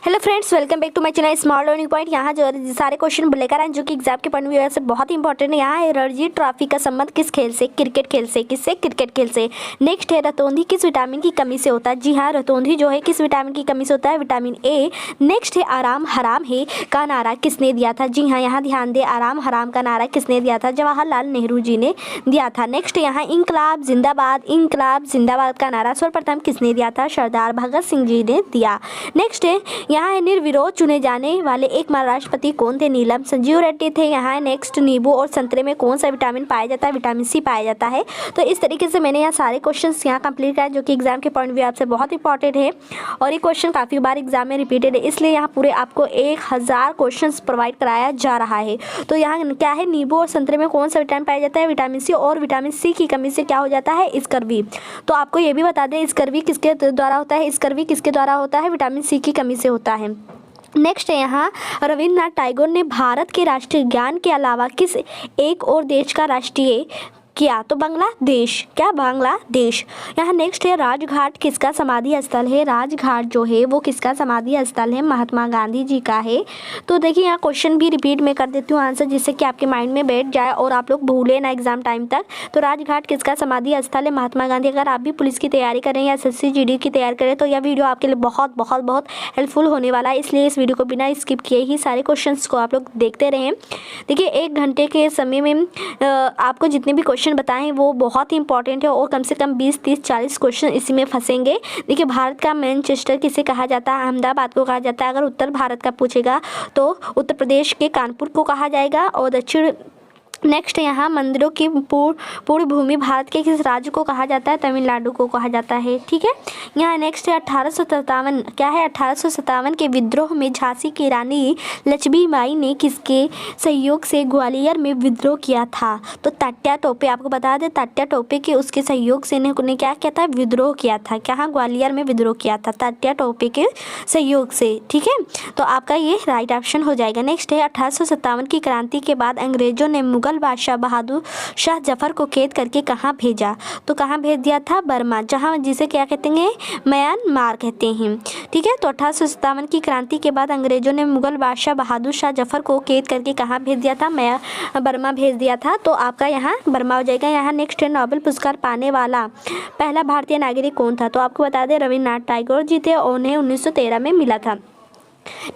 Hello friends, welcome back to my channel small learning point. यहाँ जो सारे question लेकर आए जो कि एग्जाम के पॉइंट ऑफ व्यू से बहुत इंपॉर्टेंट है। यहाँ है रणजी ट्रॉफी का संबंध किस खेल से? क्रिकेट खेल से। किससे? क्रिकेट खेल से। नेक्स्ट है रतौंधी किस विटामिन की कमी से होता है? जी हाँ, रतौंधी जो है किस विटामिन की कमी से होता है? Vitamin A. नेक्स्ट है आराम हराम है का नारा किसने दिया था? जी हाँ, यहाँ ध्यान दे, आराम हराम का नारा किसने दिया था? जवाहरलाल नेहरू जी ने दिया था। नेक्स्ट यहाँ इंकलाब जिंदाबाद का नारा सर्वप्रथम किसने दिया था? सरदार भगत सिंह जी ने दिया। नेक्स्ट है यहाँ है निर्विरोध चुने जाने वाले एक राष्ट्रपति कौन थे? नीलम संजीव रेड्डी थे। यहाँ है नेक्स्ट नींबू और संतरे में कौन सा विटामिन पाया जाता है? विटामिन सी पाया जाता है। तो इस तरीके से मैंने यहाँ सारे क्वेश्चंस यहाँ कंप्लीट किया जो कि एग्जाम के पॉइंट व्यू आपसे बहुत इंपॉर्टेंट है और ये क्वेश्चन काफ़ी बार एग्जाम में रिपीटेड है, इसलिए यहाँ पूरे आपको 1000 क्वेश्चन प्रोवाइड कराया जा रहा है। तो यहाँ क्या है, नींबू और संतरे में कौन सा विटामिन पाया जाता है? Vitamin C. और विटामिन सी की कमी से क्या हो जाता है? स्कर्वी। तो आपको ये भी बता दें स्कर्वी किसके द्वारा होता है? स्कर्वी किसके द्वारा होता है? विटामिन सी की कमी से होता है। नेक्स्ट है यहाँ रविन्द्रनाथ टैगोर ने भारत के राष्ट्रीय ज्ञान के अलावा किस एक और देश का राष्ट्रीय किया? तो बांग्लादेश। क्या? बांग्लादेश। यहाँ नेक्स्ट है राजघाट किसका समाधि स्थल है? राजघाट जो है वो किसका समाधि स्थल है? महात्मा गांधी जी का है। तो देखिए यहाँ क्वेश्चन भी रिपीट में कर देती हूँ आंसर, जिससे कि आपके माइंड में बैठ जाए और आप लोग भूले ना एग्जाम टाइम तक। तो राजघाट किसका समाधि स्थल है? महात्मा गांधी। अगर आप भी पुलिस की तैयारी करें या SSC GD की तैयारी करें तो यह वीडियो आपके लिए बहुत बहुत बहुत हेल्पफुल होने वाला है, इसलिए इस वीडियो को बिना स्किप किए ही सारे क्वेश्चन को आप लोग देखते रहें। देखिए 1 घंटे के समय में आपको जितने भी क्वेश्चन बताएं हैं वो बहुत ही इंपॉर्टेंट है और कम से कम 20, 30, 40 क्वेश्चन इसी में फंसेंगे। देखिए भारत का मैनचेस्टर किसे कहा जाता है? अहमदाबाद को कहा जाता है। अगर उत्तर भारत का पूछेगा तो उत्तर प्रदेश के कानपुर को कहा जाएगा। और दक्षिण नेक्स्ट यहाँ मंदिरों की पूर्ण भूमि भारत के किस राज्य को कहा जाता है? तमिलनाडु को कहा जाता है। ठीक है। यहाँ नेक्स्ट है 1857। क्या है? 1857 के विद्रोह में झांसी की रानी लक्ष्मीबाई ने किसके सहयोग से ग्वालियर में विद्रोह किया था? तो तात्या टोपे। आपको बता दें तात्या टोपे के उसके सहयोग से ने क्या किया था? विद्रोह किया था। कहाँ? ग्वालियर में विद्रोह किया था तात्या टोपे के सहयोग से। ठीक है, तो आपका ये राइट ऑप्शन हो जाएगा। नेक्स्ट है 1857 की क्रांति के बाद अंग्रेजों ने मुगल बादशाह बहादुर शाह जफर को कैद करके कहाँ भेजा? तो कहाँ भेज दिया था? बर्मा, जहाँ जिसे क्या कहते हैं? म्यांमार कहते हैं। ठीक है, तो 1857 की क्रांति के बाद अंग्रेजों ने मुगल बादशाह बहादुर शाह जफर को कैद करके कहाँ भेज दिया था? बर्मा भेज दिया था। तो आपका यहाँ बर्मा हो जाएगा। यहाँ नेक्स्ट है नोबेल पुरस्कार पाने वाला पहला भारतीय नागरिक कौन था? तो आपको बता दें रविन्द्रनाथ टैगोर जी थे और उन्हें 1913 में मिला था।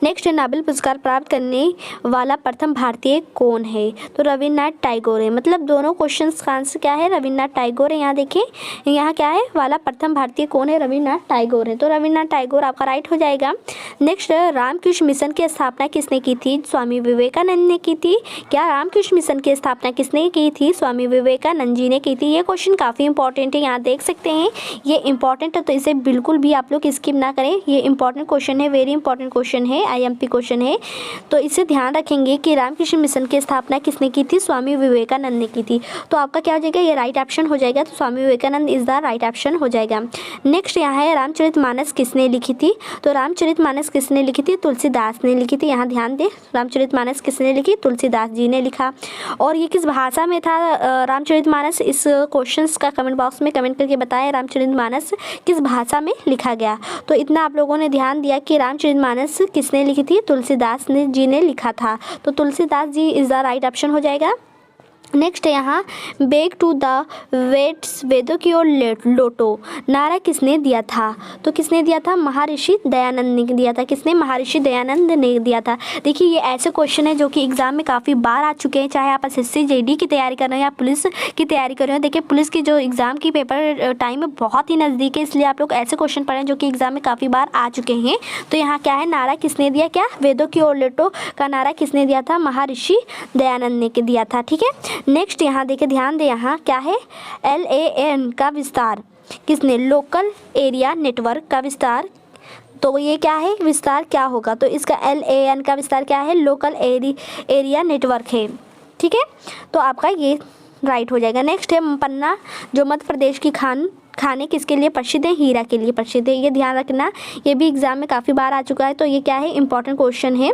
नेक्स्ट है नोबेल पुरस्कार प्राप्त करने वाला प्रथम भारतीय कौन है? तो रविन्द्रनाथ टैगोर है। मतलब दोनों क्वेश्चंस का आंसर क्या है? रविन्द्रनाथ टैगोर है। यहाँ देखिए यहाँ क्या है? वाला प्रथम भारतीय कौन है? रविन्द्रनाथ टैगोर है। तो रविन्द्रनाथ टैगोर आपका राइट हो जाएगा। नेक्स्ट रामकृष्ण मिशन की स्थापना किसने की थी? स्वामी विवेकानंद ने की थी। क्या रामकृष्ण मिशन की स्थापना किसने की थी? स्वामी विवेकानंद जी ने की थी। ये क्वेश्चन काफ़ी इंपॉर्टेंट है, यहाँ देख सकते हैं ये इंपॉर्टेंट है, तो इसे बिल्कुल भी आप लोग स्किप ना करें। ये इंपॉर्टेंट क्वेश्चन है, वेरी इंपॉर्टेंट क्वेश्चन है, IMP क्वेश्चन है। तो इसे ध्यान रखेंगे कि रामकृष्ण मिशन की स्थापना किसने की थी? स्वामी विवेकानंद ने की थी। तो आपका क्या हो जाएगा? ये राइट ऑप्शन हो जाएगा। तो Swami Vivekananda is the right option हो जाएगा। नेक्स्ट यहाँ है रामचरितमानस किसने लिखी थी? तो रामचरितमानस किसने लिखी थी? तुलसीदास ने लिखी थी। यहाँ ध्यान दें, रामचरितमानस किसने लिखी? तुलसीदास जी ने लिखा। और ये किस भाषा में था रामचरितमानस? इस क्वेश्चन का कमेंट बॉक्स में कमेंट करके बताएं रामचरितमानस किस भाषा में लिखा गया। तो इतना आप लोगों ने ध्यान दिया कि रामचरितमानस किसने लिखी थी? तुलसीदास जी ने लिखा था। तो Tulsidas ji is the right option हो जाएगा। नेक्स्ट है यहाँ बैक टू द वेट्स वेदों की ओर लौटो नारा किसने दिया था? तो किसने दिया था? महर्षि दयानंद ने दिया था। किसने? महर्षि दयानंद ने दिया था। देखिए ये ऐसे क्वेश्चन है जो कि एग्जाम में काफ़ी बार आ चुके हैं, चाहे आप SSC GD की तैयारी कर रहे हो या पुलिस की तैयारी कर रहे हो। देखिए पुलिस की जो एग्ज़ाम की पेपर टाइम है बहुत ही नज़दीक है, इसलिए आप लोग ऐसे क्वेश्चन पढ़ें जो कि एग्जाम में काफ़ी बार आ चुके हैं। तो यहाँ क्या है? नारा किसने दिया? क्या? वेदों की ओर लौटो का नारा किसने दिया था? महर्षि दयानंद ने दिया था। ठीक है। नेक्स्ट यहाँ देखिए ध्यान दें, यहाँ क्या है? LAN का विस्तार किसने? लोकल एरिया नेटवर्क का विस्तार। तो ये क्या है? विस्तार क्या होगा? तो इसका LAN का विस्तार क्या है? लोकल एरिया नेटवर्क है। ठीक है, तो आपका ये राइट हो जाएगा। नेक्स्ट है पन्ना जो मध्य प्रदेश की खाने किसके लिए प्रसिद्ध है? हीरा के लिए प्रसिद्ध है। ये ध्यान रखना, ये भी एग्जाम में काफ़ी बार आ चुका है। तो ये क्या है? इंपॉर्टेंट क्वेश्चन है।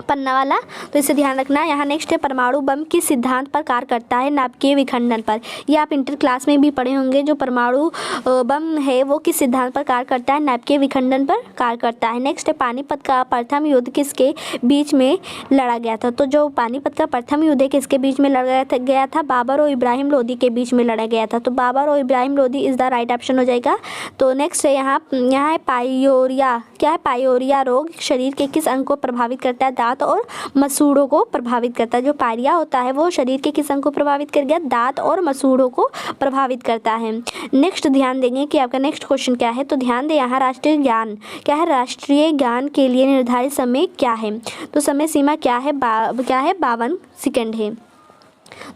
पन्ना वाला, तो इसे ध्यान रखना। यहाँ नेक्स्ट है परमाणु बम किस सिद्धांत पर कार्य करता है? नाभिकीय विखंडन पर। ये आप इंटर क्लास में भी पढ़े होंगे। जो परमाणु बम है वो किस सिद्धांत पर कार्य करता है? नाभिकीय विखंडन पर कार्य करता है। नेक्स्ट है पानीपत का प्रथम युद्ध किसके बीच में लड़ा गया था? तो जो पानीपत का प्रथम युद्ध है किसके बीच में लड़ा गया था? बाबर और इब्राहिम लोदी के बीच में लड़ा गया था। तो बाबर और Ibrahim Lodi is the right option हो जाएगा। तो नेक्स्ट है यहाँ है पायोरिया। क्या है? पायोरिया रोग शरीर के किस अंग को प्रभावित करता है? दांत और मसूड़ों को प्रभावित करता है। जो पायरिया होता है वो शरीर के किस अंग को प्रभावित कर गया? दांत और मसूड़ों को प्रभावित करता है। नेक्स्ट ध्यान देंगे कि आपका नेक्स्ट क्वेश्चन क्या है। तो ध्यान दें यहाँ राष्ट्रीय ज्ञान क्या है? राष्ट्रीय ज्ञान के लिए निर्धारित समय क्या है? तो समय सीमा क्या है? 52 सेकंड है।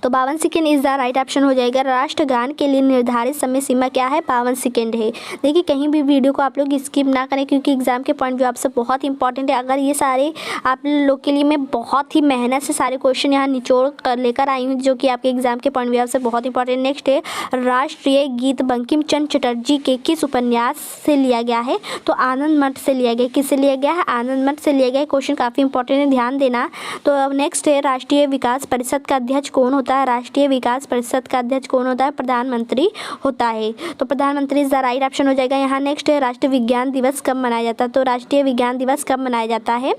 तो 52 second is the right option हो जाएगा। राष्ट्रगान के लिए निर्धारित समय सीमा क्या है? 52 सेकेंड है। देखिए कहीं भी वीडियो को आप लोग स्किप ना करें क्योंकि एग्जाम के पॉइंट व्यू आपसे बहुत इंपॉर्टेंट है। अगर ये सारे आप लोग के लिए मैं बहुत ही मेहनत से सारे क्वेश्चन यहाँ निचोड़ कर लेकर आई हूँ जो कि आपके एग्जाम के पॉइंट व्यू आपसे बहुत इंपॉर्टेंट। नेक्स्ट है राष्ट्रीय गीत बंकिम चंद्र चटर्जी के किस उपन्यास से लिया गया है? तो आनंद मठ से लिया गया। किससे लिया गया है? आनंद मठ से लिया गया। क्वेश्चन काफ़ी इंपॉर्टेंट है, ध्यान देना। तो अब नेक्स्ट है राष्ट्रीय विकास परिषद का अध्यक्ष कौन होता है? राष्ट्रीय विकास परिषद का अध्यक्ष कौन होता है? प्रधानमंत्री होता है। तो प्रधानमंत्री इज द राइट ऑप्शन हो जाएगा। यहाँ नेक्स्ट है राष्ट्रीय विज्ञान दिवस कब मनाया जाता है? तो राष्ट्रीय विज्ञान दिवस कब मनाया जाता है?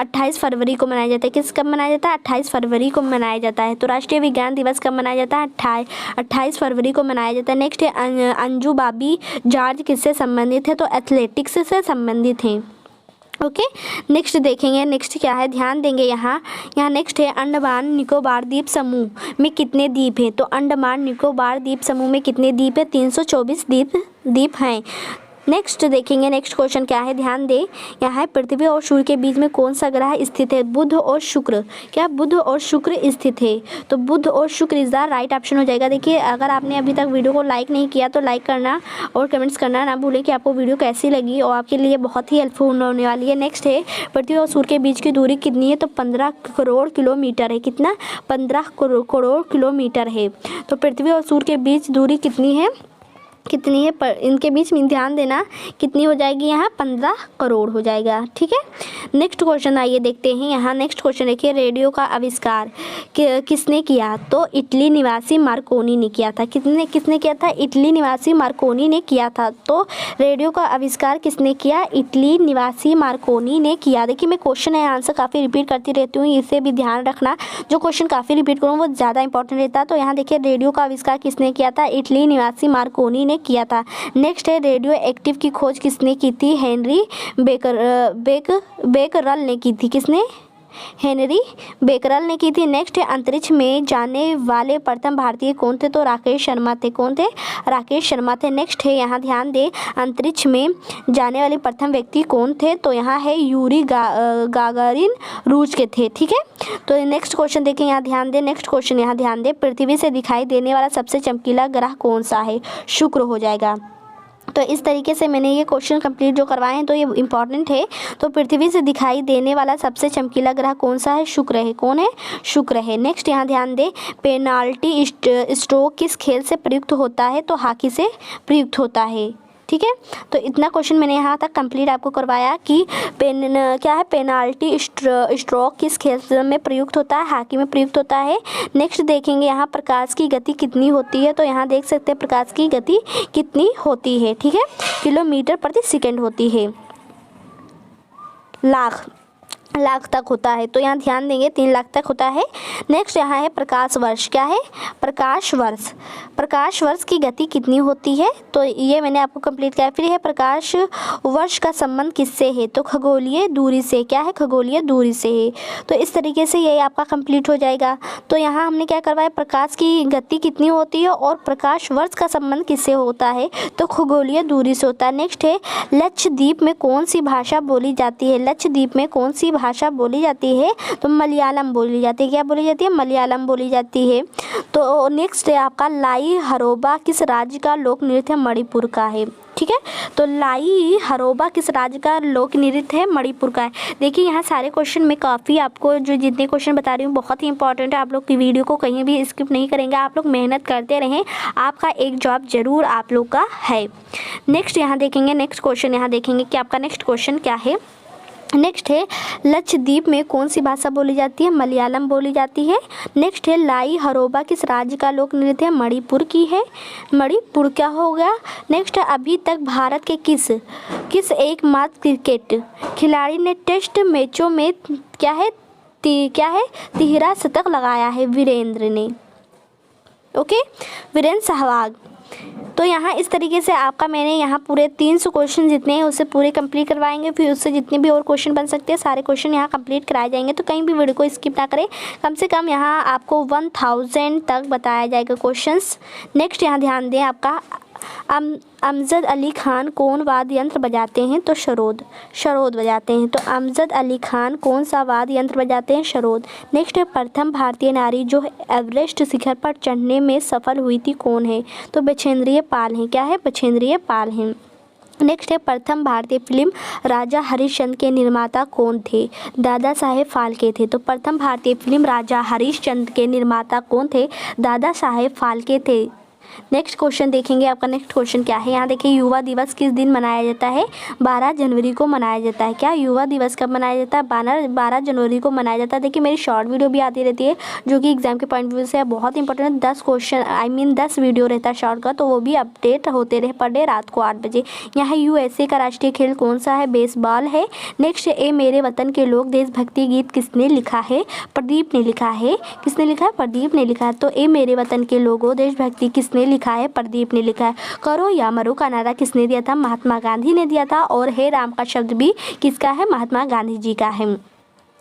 28 फरवरी को मनाया जाता है। किस कब मनाया जाता है? 28 फरवरी को मनाया जाता है। तो राष्ट्रीय विज्ञान दिवस कब मनाया जाता है? 28 फरवरी को मनाया जाता है। नेक्स्ट है अंजू बाबी जॉर्ज किससे संबंधित है? तो एथलेटिक्स से संबंधित हैं। ओके नेक्स्ट देखेंगे। नेक्स्ट क्या है? ध्यान देंगे यहाँ नेक्स्ट है अंडमान निकोबार द्वीप समूह में कितने द्वीप हैं? तो अंडमान निकोबार द्वीप समूह में कितने द्वीप है? 324 द्वीप हैं। नेक्स्ट देखेंगे। नेक्स्ट क्वेश्चन क्या है? ध्यान दें। यहाँ है पृथ्वी और सूर्य के बीच में कौन सा ग्रह स्थित है? बुध और शुक्र। क्या बुध और शुक्र स्थित है? तो बुध और शुक्र इज द राइट ऑप्शन हो जाएगा। देखिए अगर आपने अभी तक वीडियो को लाइक नहीं किया तो लाइक करना और कमेंट्स करना ना भूलें कि आपको वीडियो कैसी लगी और आपके लिए बहुत ही हेल्पफुल होने वाली है। नेक्स्ट है पृथ्वी और सूर्य के बीच की दूरी कितनी है? तो 15 करोड़ किलोमीटर है। कितना? 15 करोड़ किलोमीटर है। तो पृथ्वी और सूर्य के बीच दूरी कितनी है? पर इनके बीच में ध्यान देना कितनी हो जाएगी? यहाँ 15 करोड़ हो जाएगा। ठीक है नेक्स्ट क्वेश्चन आइए देखते हैं। यहाँ नेक्स्ट क्वेश्चन देखिए रेडियो का आविष्कार किसने किया? तो इटली निवासी मार्कोनी ने किया था। किसने किया था? इटली निवासी मार्कोनी ने किया था। तो रेडियो का आविष्कार किसने किया? इटली निवासी मार्कोनी ने किया। देखिए मैं क्वेश्चन है आंसर काफ़ी रिपीट करती रहती हूँ, इसे भी ध्यान रखना। जो क्वेश्चन काफ़ी रिपीट करूँ वो ज़्यादा इंपॉर्टेंट रहता है। तो यहाँ देखिए रेडियो का आविष्कार किसने किया था? इटली निवासी मार्कोनी ने किया था। नेक्स्ट है रेडियो एक्टिव की खोज किसने की थी? हेनरी बेकरल ने की थी। किसने? हेनरी बेकरल ने की थी। नेक्स्ट है अंतरिक्ष में जाने वाले प्रथम भारतीय कौन थे? तो राकेश शर्मा थे। कौन थे? राकेश शर्मा थे। नेक्स्ट है यहाँ ध्यान दें अंतरिक्ष में जाने वाले प्रथम व्यक्ति कौन थे? तो यहाँ है यूरी गागारिन रूस के थे। ठीक है तो नेक्स्ट क्वेश्चन देखें। यहाँ ध्यान दें। नेक्स्ट क्वेश्चन यहाँ ध्यान दें पृथ्वी से दिखाई देने वाला सबसे चमकीला ग्रह कौन सा है? शुक्र हो जाएगा। तो इस तरीके से मैंने ये क्वेश्चन कंप्लीट जो करवाए हैं तो ये इंपॉर्टेंट है। तो पृथ्वी से दिखाई देने वाला सबसे चमकीला ग्रह कौन सा है? शुक्र है। कौन है? शुक्र है। नेक्स्ट यहाँ ध्यान दें पेनाल्टी स्ट्रोक किस खेल से प्रयुक्त होता है? तो हॉकी से प्रयुक्त होता है। ठीक है तो इतना क्वेश्चन मैंने यहाँ तक कंप्लीट आपको करवाया कि क्या है पेनाल्टी स्ट्रोक किस खेल में प्रयुक्त होता है? हॉकी में प्रयुक्त होता है। नेक्स्ट देखेंगे यहाँ प्रकाश की गति कितनी होती है? तो यहाँ देख सकते हैं प्रकाश की गति कितनी होती है। ठीक है किलोमीटर प्रति सेकंड होती है। लाख तक होता है। तो यहाँ ध्यान देंगे 3 लाख तक होता है। नेक्स्ट यहाँ है प्रकाश वर्ष। क्या है? प्रकाश वर्ष की गति कितनी होती है? तो ये मैंने आपको कंप्लीट किया। फिर है प्रकाश वर्ष का संबंध किससे है? तो खगोलीय दूरी से। क्या है? खगोलीय दूरी से है। तो इस तरीके से ये आपका कंप्लीट हो जाएगा। तो यहाँ हमने क्या करवाया? प्रकाश की गति कितनी होती है और प्रकाश वर्ष का संबंध किससे होता है? तो खगोलीय दूरी से होता है। नेक्स्ट है लक्षद्वीप में कौन सी भाषा बोली जाती है? लक्षद्वीप में कौन सी भाषा बोली जाती है? तो मलयालम बोली जाती है। क्या बोली जाती है? मलयालम बोली जाती है। तो नेक्स्ट है आपका लाई हरोबा किस राज्य का लोक नृत्य? मणिपुर का है। ठीक है तो लाई हरोबा किस राज्य का लोक नृत्य है? मणिपुर का है। देखिए यहाँ सारे क्वेश्चन में काफ़ी आपको जो जितने क्वेश्चन बता रही हूँ बहुत ही इंपॉर्टेंट है। आप लोग की वीडियो को कहीं भी स्किप नहीं करेंगे। आप लोग मेहनत करते रहें, आपका एक जॉब जरूर आप लोग का है। नेक्स्ट यहाँ देखेंगे। नेक्स्ट क्वेश्चन यहाँ देखेंगे कि आपका नेक्स्ट क्वेश्चन क्या है। नेक्स्ट है लक्षद्वीप में कौन सी भाषा बोली जाती है? मलयालम बोली जाती है। नेक्स्ट है लाई हरोबा किस राज्य का लोक नृत्य है? मणिपुर की है। मणिपुर क्या हो गया? नेक्स्ट है अभी तक भारत के किस एकमात्र क्रिकेट खिलाड़ी ने टेस्ट मैचों में क्या है 13 शतक लगाया है? वीरेंद्र ने। ओके, वीरेंद्र सहवाग। तो यहाँ इस तरीके से आपका मैंने यहाँ पूरे 300 क्वेश्चन जितने हैं उससे पूरे कंप्लीट करवाएंगे। फिर उससे जितने भी और क्वेश्चन बन सकते हैं सारे क्वेश्चन यहाँ कंप्लीट कराए जाएंगे। तो कहीं भी वीडियो को स्किप ना करें। कम से कम यहाँ आपको 1000 तक बताया जाएगा क्वेश्चंस। नेक्स्ट यहाँ ध्यान दें, आपका अमजद अली खान कौन वाद्य यंत्र बजाते हैं? तो शरोद बजाते हैं। तो अमजद अली खान कौन सा वाद्य यंत्र बजाते हैं? शरोद। नेक्स्ट है प्रथम भारतीय नारी जो एवरेस्ट शिखर पर चढ़ने में सफल हुई थी कौन है? तो बछेंद्री पाल हैं। क्या है? बछेंद्री पाल हैं। नेक्स्ट है प्रथम भारतीय फिल्म राजा हरिश्चंद्र के निर्माता कौन थे? दादा साहेब फाल्के थे। तो प्रथम भारतीय फिल्म राजा हरिश्चंद्र के निर्माता कौन थे? दादा साहेब फाल्के थे। नेक्स्ट क्वेश्चन देखेंगे, आपका नेक्स्ट क्वेश्चन क्या है? यहाँ देखिए युवा दिवस किस दिन मनाया जाता है? 12 जनवरी को मनाया जाता है। क्या युवा दिवस कब मनाया जाता है? 12 जनवरी को मनाया जाता है। देखिए मेरी शॉर्ट वीडियो भी आती रहती है जो कि एग्जाम के पॉइंट व्यू से बहुत इंपॉर्टेंट है। 10 क्वेश्चन 10 वीडियो रहता है शॉर्ट का, तो वो भी अपडेट होते रहे पर डे रात को 8 बजे। यहाँ USA का राष्ट्रीय खेल कौन सा है? बेसबॉल है। नेक्स्ट ए मेरे वतन के लोग देशभक्ति गीत किसने लिखा है? प्रदीप ने लिखा है। किसने लिखा है? प्रदीप ने लिखा है। तो ए मेरे वतन के लोगों देशभक्ति किसने लिखा है? प्रदीप ने लिखा है। करो या मरो का नारा किसने दिया था? महात्मा गांधी ने दिया था। और हे राम का शब्द भी किसका है? महात्मा गांधी जी का है।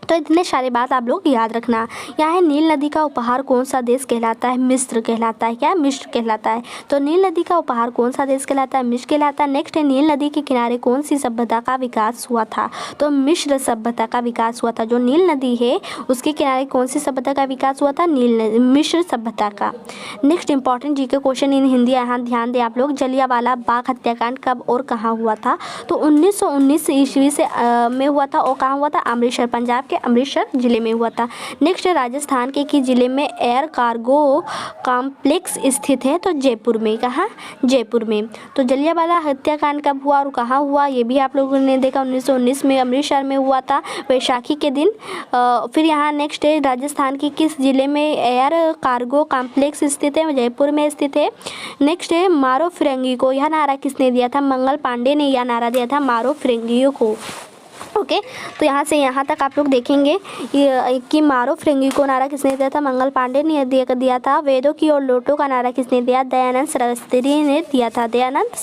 तो इतने सारे बात आप लोग याद रखना। यहाँ है नील नदी का उपहार कौन सा देश कहलाता है? मिस्र कहलाता है। क्या? मिस्र कहलाता है। तो नील नदी का उपहार कौन सा देश कहलाता है? मिस्र कहलाता है। नेक्स्ट है नील नदी के किनारे कौन सी सभ्यता का विकास हुआ था? तो मिस्र सभ्यता का विकास हुआ था। जो नील नदी है उसके किनारे कौन सी सभ्यता का विकास हुआ था? मिस्र सभ्यता का। नेक्स्ट इंपॉर्टेंट जी के क्वेश्चन इन हिंदी, यहाँ ध्यान दें आप लोग। जलियांवाला बाग हत्याकांड कब और कहाँ हुआ था? तो 1919 ईस्वी से में हुआ था। और कहाँ हुआ था? अमृतसर, पंजाब के अमृतसर जिले में हुआ था। नेक्स्ट राजस्थान के किस जिले में एयर कार्गो कॉम्प्लेक्स स्थित है? तो जयपुर में। कहाँ? जयपुर में। तो जलियांवाला हत्याकांड कब हुआ और कहाँ हुआ ये भी आप लोगों ने देखा। 1919 में अमृतसर में हुआ था, वैशाखी के दिन। फिर यहाँ नेक्स्ट है राजस्थान के किस जिले में एयर कार्गो कॉम्प्लेक्स स्थित है? जयपुर में स्थित है। नेक्स्ट है मारो फिरंगी को यह नारा किसने दिया था? मंगल पांडे ने यह नारा दिया था मारो फिरंगियों को। ओके, तो यहाँ से यहाँ तक आप लोग देखेंगे कि मारो फिरंगी को नारा किसने दिया था? मंगल पांडे ने दिया था। वेदों की ओर लौटो का नारा किसने दिया? दयानंद सरस्वती ने दिया था। दयानंद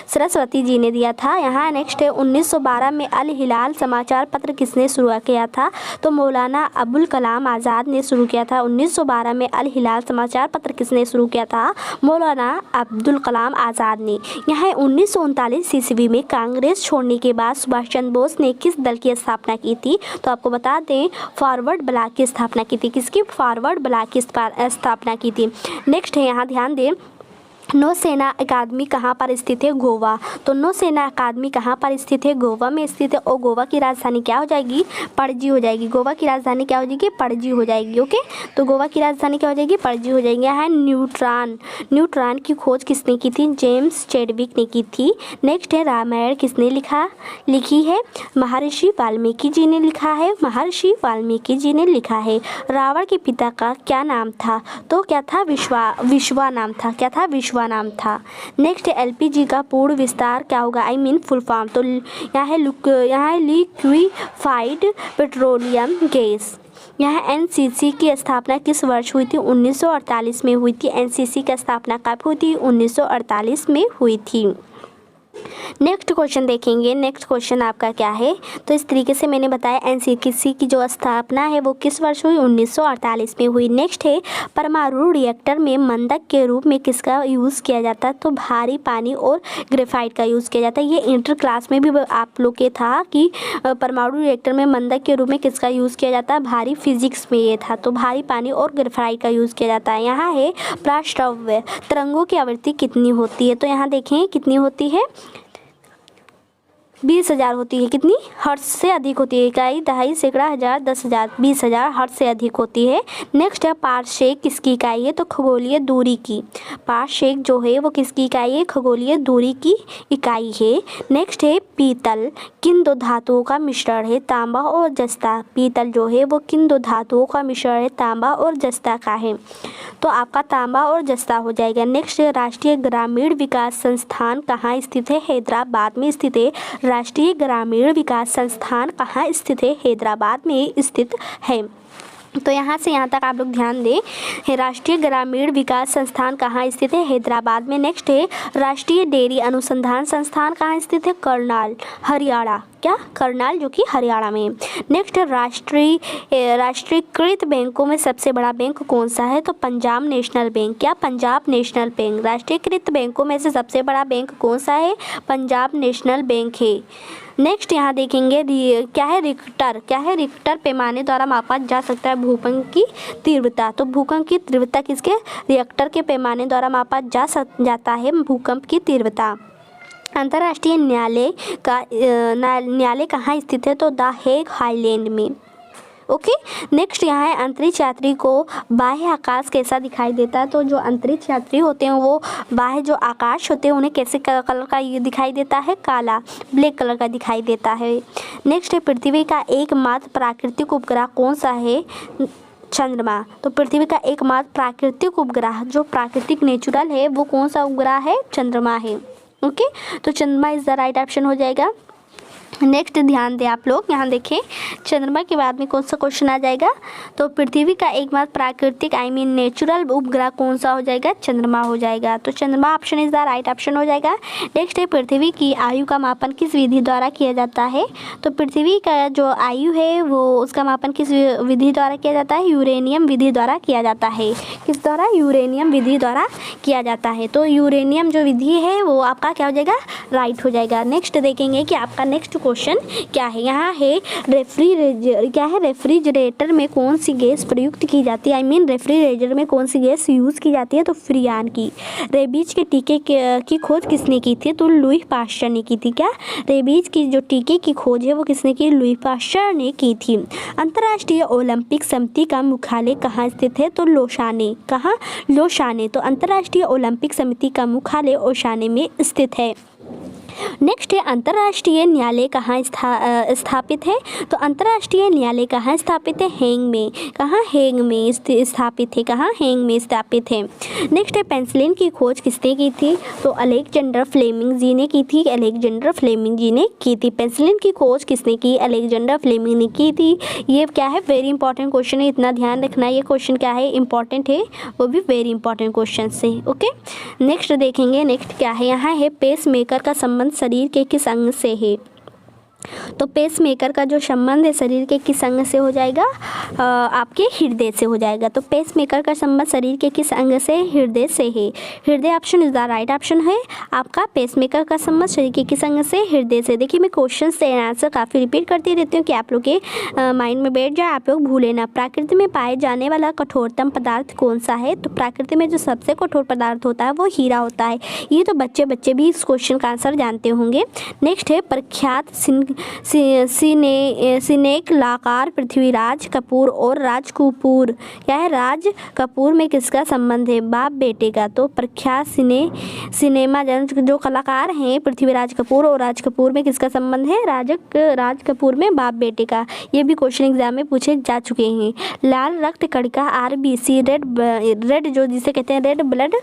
सरस्वती जी ने दिया था। यहाँ नेक्स्ट है 1912 में अल हिलाल समाचार पत्र किसने शुरू किया था? तो मौलाना अबुल कलाम आज़ाद ने शुरू किया था। 1912 में अल हिलाल समाचार पत्र किसने शुरू किया था? मौलाना अब्दुल कलाम आज़ाद ने। यहाँ 1939 ईस्वी में कांग्रेस छोड़ने के बाद सुभाष चंद्र बोस ने किस दल की स्थापना की थी? तो आपको बता दें फॉरवर्ड ब्लॉक की स्थापना की थी। किसकी? फॉरवर्ड ब्लॉक की स्थापना की थी। नेक्स्ट है यहाँ ध्यान दें नौसेना अकादमी कहाँ पर स्थित है? गोवा। तो नौसेना अकादमी कहाँ पर स्थित है? गोवा में स्थित है। और गोवा की राजधानी क्या हो जाएगी? पणजी हो जाएगी। गोवा की राजधानी क्या हो जाएगी? पणजी हो जाएगी। ओके, तो गोवा की राजधानी क्या हो जाएगी? पणजी हो जाएगी। यहाँ न्यूट्रॉन की खोज किसने की थी? जेम्स चैडविक ने की थी। नेक्स्ट है रामायण किसने लिखी है? महर्षि वाल्मीकि जी ने लिखा है। महर्षि वाल्मीकि जी ने लिखा है। रावण के पिता का क्या नाम था? तो क्या था? विश्वा नाम था। क्या था? विश्वा नाम था। नेक्स्ट LPG का पूर्ण विस्तार क्या होगा? Full form. तो यहाँ है लिक्विफाइड पेट्रोलियम गैस। यहाँ NCC की स्थापना किस वर्ष हुई थी? 1948 में हुई थी। NCC की स्थापना कब हुई थी? 1948 में हुई थी। नेक्स्ट क्वेश्चन देखेंगे। नेक्स्ट क्वेश्चन आपका क्या है? तो इस तरीके से मैंने बताया NCC की जो स्थापना है वो किस वर्ष हुई? 1948 में हुई। नेक्स्ट है परमाणु रिएक्टर में मंदक के रूप में किसका यूज़ किया जाता है? तो भारी पानी और ग्रेफाइट का यूज़ किया जाता है। ये इंटर क्लास में भी आप लोग के था कि परमाणु रिएक्टर में मंदक के रूप में किसका यूज़ किया जाता है? भारी फिजिक्स में ये था। तो भारी पानी और ग्रेफाइट का यूज़ किया जाता है। यहाँ है प्राश्रव्य तरंगों की आवृत्ति कितनी होती है? तो यहाँ देखें कितनी होती है? 20,000 होती है, कितनी हर्ट्ज से अधिक होती है, इकाई, दहाई, सैकड़ा, हजार, 10,000, 20,000 हर्ट्ज से अधिक होती है। नेक्स्ट है पारसेक, किसकी इकाई है, तो खगोलीय दूरी की। पारसेक जो है वो किसकी इकाई है, खगोलीय दूरी की इकाई है। नेक्स्ट है पीतल, किन दो धातुओं का मिश्रण है, तांबा और जस्ता। पीतल जो है वो किन दो धातुओं का मिश्रण है, तांबा और जस्ता का है, तो आपका तांबा और जस्ता हो जाएगा। नेक्स्ट है राष्ट्रीय ग्रामीण विकास संस्थान कहाँ स्थित है, हैदराबाद में स्थित है। राष्ट्रीय ग्रामीण विकास संस्थान कहाँ स्थित है, हैदराबाद में स्थित है। तो यहाँ से यहाँ तक आप लोग ध्यान दें, राष्ट्रीय ग्रामीण विकास संस्थान कहाँ स्थित है, हैदराबाद में। नेक्स्ट है राष्ट्रीय डेयरी अनुसंधान संस्थान कहाँ स्थित है, करनाल, हरियाणा, क्या, करनाल जो कि हरियाणा में। नेक्स्ट है राष्ट्रीयकृत बैंकों में सबसे बड़ा बैंक कौन सा है, तो पंजाब नेशनल बैंक, क्या, पंजाब नेशनल बैंक। राष्ट्रीयकृत बैंकों में से सबसे बड़ा बैंक कौन सा है, पंजाब नेशनल बैंक है। नेक्स्ट यहाँ देखेंगे क्या है, रिक्टर, क्या है, रिक्टर पैमाने द्वारा मापा जा सकता है भूकंप की तीव्रता। तो भूकंप की तीव्रता किसके, रिक्टर के पैमाने द्वारा मापा जाता है भूकंप की तीव्रता। अंतर्राष्ट्रीय न्यायालय कहाँ स्थित है, तो द हेग हाईलैंड में। ओके। नेक्स्ट यहाँ है अंतरिक्ष यात्री को बाह्य आकाश कैसा दिखाई देता है, तो जो अंतरिक्ष यात्री होते हैं वो बाह्य जो आकाश होते हैं उन्हें कैसे कलर का ये दिखाई देता है, काला, ब्लैक कलर का दिखाई देता है। नेक्स्ट है पृथ्वी का एकमात्र प्राकृतिक उपग्रह कौन सा है, चंद्रमा। तो पृथ्वी का एकमात्र प्राकृतिक उपग्रह जो प्राकृतिक नेचुरल है वो कौन सा उपग्रह है, चंद्रमा है। ओके, तो चंद्रमा इज द राइट ऑप्शन हो जाएगा। नेक्स्ट ध्यान दें आप लोग, यहाँ देखें चंद्रमा के बाद में कौन सा क्वेश्चन आ जाएगा, तो पृथ्वी का एकमात्र प्राकृतिक नेचुरल उपग्रह कौन सा हो जाएगा, चंद्रमा हो जाएगा। तो चंद्रमा option is the right option हो जाएगा। नेक्स्ट है पृथ्वी की आयु का मापन किस विधि द्वारा किया जाता है, तो पृथ्वी का जो आयु है वो उसका मापन किस विधि द्वारा किया जाता है, यूरेनियम विधि द्वारा किया जाता है। किस द्वारा, यूरेनियम विधि द्वारा किया जाता है। तो यूरेनियम जो विधि है वो आपका क्या हो जाएगा, राइट हो जाएगा। नेक्स्ट देखेंगे कि आपका नेक्स्ट क्वेश्चन क्या है, यहाँ है रेफ्रिजरेटर में कौन सी गैस प्रयुक्त की जाती है, रेफ्रिजरेटर में कौन सी गैस यूज़ की जाती है, तो फ्रियान की। रेबीज के टीके की खोज किसने की थी, तो लुई पास्चर ने की थी। क्या, रेबीज की जो टीके की खोज है वो किसने की, लुई पास्चर ने की थी। अंतर्राष्ट्रीय ओलंपिक समिति का मुख्यालय कहाँ स्थित है, तो लोसाने, कहाँ, लोसाने। तो अंतर्राष्ट्रीय ओलंपिक समिति का मुख्यालय ओसाने में स्थित है। नेक्स्ट है अंतर्राष्ट्रीय न्यायालय कहाँ स्थापित है, तो अंतर्राष्ट्रीय न्यायालय कहाँ स्थापित है, हेग में। कहाँ, हेग में स्थापित है। कहाँ, हेग में स्थापित है। नेक्स्ट है पेंसिलिन की खोज किसने की थी, तो अलेक्जेंडर फ्लेमिंग जी ने की थी। अलेक्जेंडर फ्लेमिंग जी ने की थी। पेंसिलिन की खोज किसने की, अलेक्जेंडर फ्लेमिंग ने की थी। ये क्या है, वेरी इंपॉर्टेंट क्वेश्चन है, इतना ध्यान रखना। ये क्वेश्चन क्या है, इंपॉर्टेंट है, वो भी वेरी इंपॉर्टेंट क्वेश्चन है। ओके, नेक्स्ट देखेंगे, नेक्स्ट क्या है, यहाँ है पेस मेकर का संबंध शरीर के किस अंग से है, तो पेस मेकर का जो संबंध है शरीर के किस अंग से हो जाएगा, आपके हृदय से हो जाएगा। तो पेस मेकर का संबंध शरीर के किस अंग से, हृदय से है। हृदय option is the right option है आपका। पेस मेकर का संबंध शरीर के किस अंग से, हृदय से। देखिए मैं क्वेश्चन से आंसर काफ़ी रिपीट करती रहती हूँ कि आप लोग के माइंड में बैठ जाए, आप लोग भूले ना। प्रकृति में पाए जाने वाला कठोरतम पदार्थ कौन सा है, तो प्रकृति में जो सबसे कठोर पदार्थ होता है वो हीरा होता है। ये तो बच्चे भी इस क्वेश्चन का आंसर जानते होंगे। नेक्स्ट है प्रख्यात सिनेकलाकार पृथ्वीराज कपूर और राज कपूर, क्या है, राज कपूर में किसका संबंध है, बाप बेटे का। तो प्रख्यात सिनेमा जो कलाकार हैं पृथ्वीराज कपूर और राज कपूर में किसका संबंध है, राज कपूर में बाप बेटे का। ये भी क्वेश्चन एग्जाम में पूछे जा चुके हैं। लाल रक्त कणिका RBC, रेड जो जिसे कहते हैं रेड ब्लड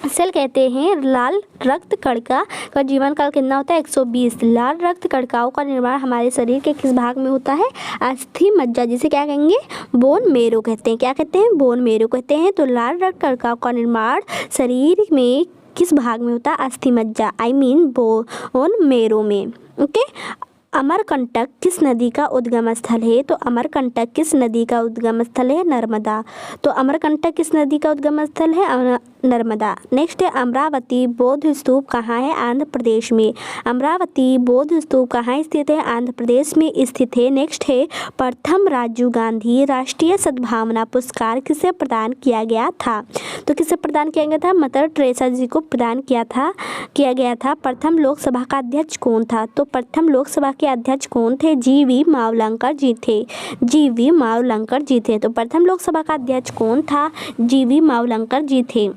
सेल कहते हैं। लाल रक्त कणिका का जीवन काल कितना होता है, 120। लाल रक्त कणिकाओं का निर्माण हमारे शरीर के किस भाग में होता है, अस्थि मज्जा, जिसे क्या कहेंगे, बोन मेरो कहते हैं। क्या कहते हैं, बोन मेरो कहते हैं। तो लाल रक्त कणिकाओं का निर्माण शरीर में किस भाग में होता है, अस्थि मज्जा, बोन मेरो में। ओके, अमरकंटक किस नदी का उद्गम स्थल है? तो अमरकंटक किस नदी का उद्गम स्थल है? नर्मदा। तो अमरकंटक किस नदी का उद्गम स्थल है? नर्मदा। नेक्स्ट है अमरावती बौद्ध स्तूप कहाँ है? आंध्र प्रदेश में। अमरावती बौद्ध स्तूप कहाँ स्थित है? आंध्र प्रदेश में स्थित है। नेक्स्ट है प्रथम राजीव गांधी राष्ट्रीय सद्भावना पुरस्कार किसे प्रदान किया गया था? तो किसे प्रदान किया गया था? मदर टेरेसा जी को प्रदान किया गया था। प्रथम लोकसभा का अध्यक्ष कौन था? तो प्रथम लोकसभा के अध्यक्ष कौन थे? जी.वी. मावलंकर जी थे। जी.वी. मावलंकर जी थे। तो प्रथम लोकसभा का अध्यक्ष कौन था? जी.वी. मावलंकर जी थे।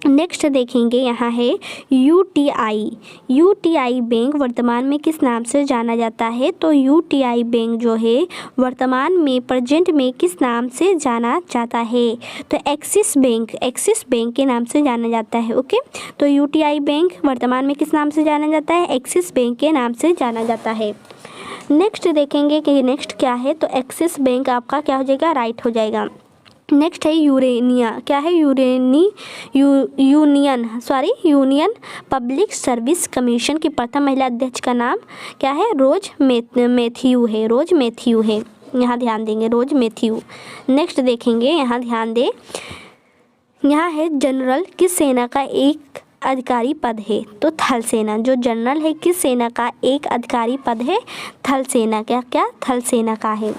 नेक्स्ट देखेंगे यहाँ है यूटीआई। यूटीआई बैंक वर्तमान में किस नाम से जाना जाता है? तो यूटीआई बैंक जो है वर्तमान में प्रेजेंट में किस नाम से जाना जाता है? तो एक्सिस बैंक के नाम से जाना जाता है। ओके, तो यूटीआई बैंक वर्तमान में किस नाम से जाना जाता है? एक्सिस बैंक के नाम से जाना जाता है। नेक्स्ट देखेंगे कि नेक्स्ट क्या है, तो एक्सिस बैंक आपका क्या हो जाएगा? राइट हो जाएगा। नेक्स्ट है यूरेनिया। क्या है? यूनियन पब्लिक सर्विस कमीशन की प्रथम महिला अध्यक्ष का नाम क्या है? रोज मैथ्यू है। यहाँ ध्यान देंगे, रोज मैथ्यू। नेक्स्ट देखेंगे, यहाँ ध्यान दें, यहाँ है जनरल किस सेना का एक अधिकारी पद है? तो थल सेना। जो जनरल है किस सेना का एक अधिकारी पद है? थल सेना। क्या थल सेना का है।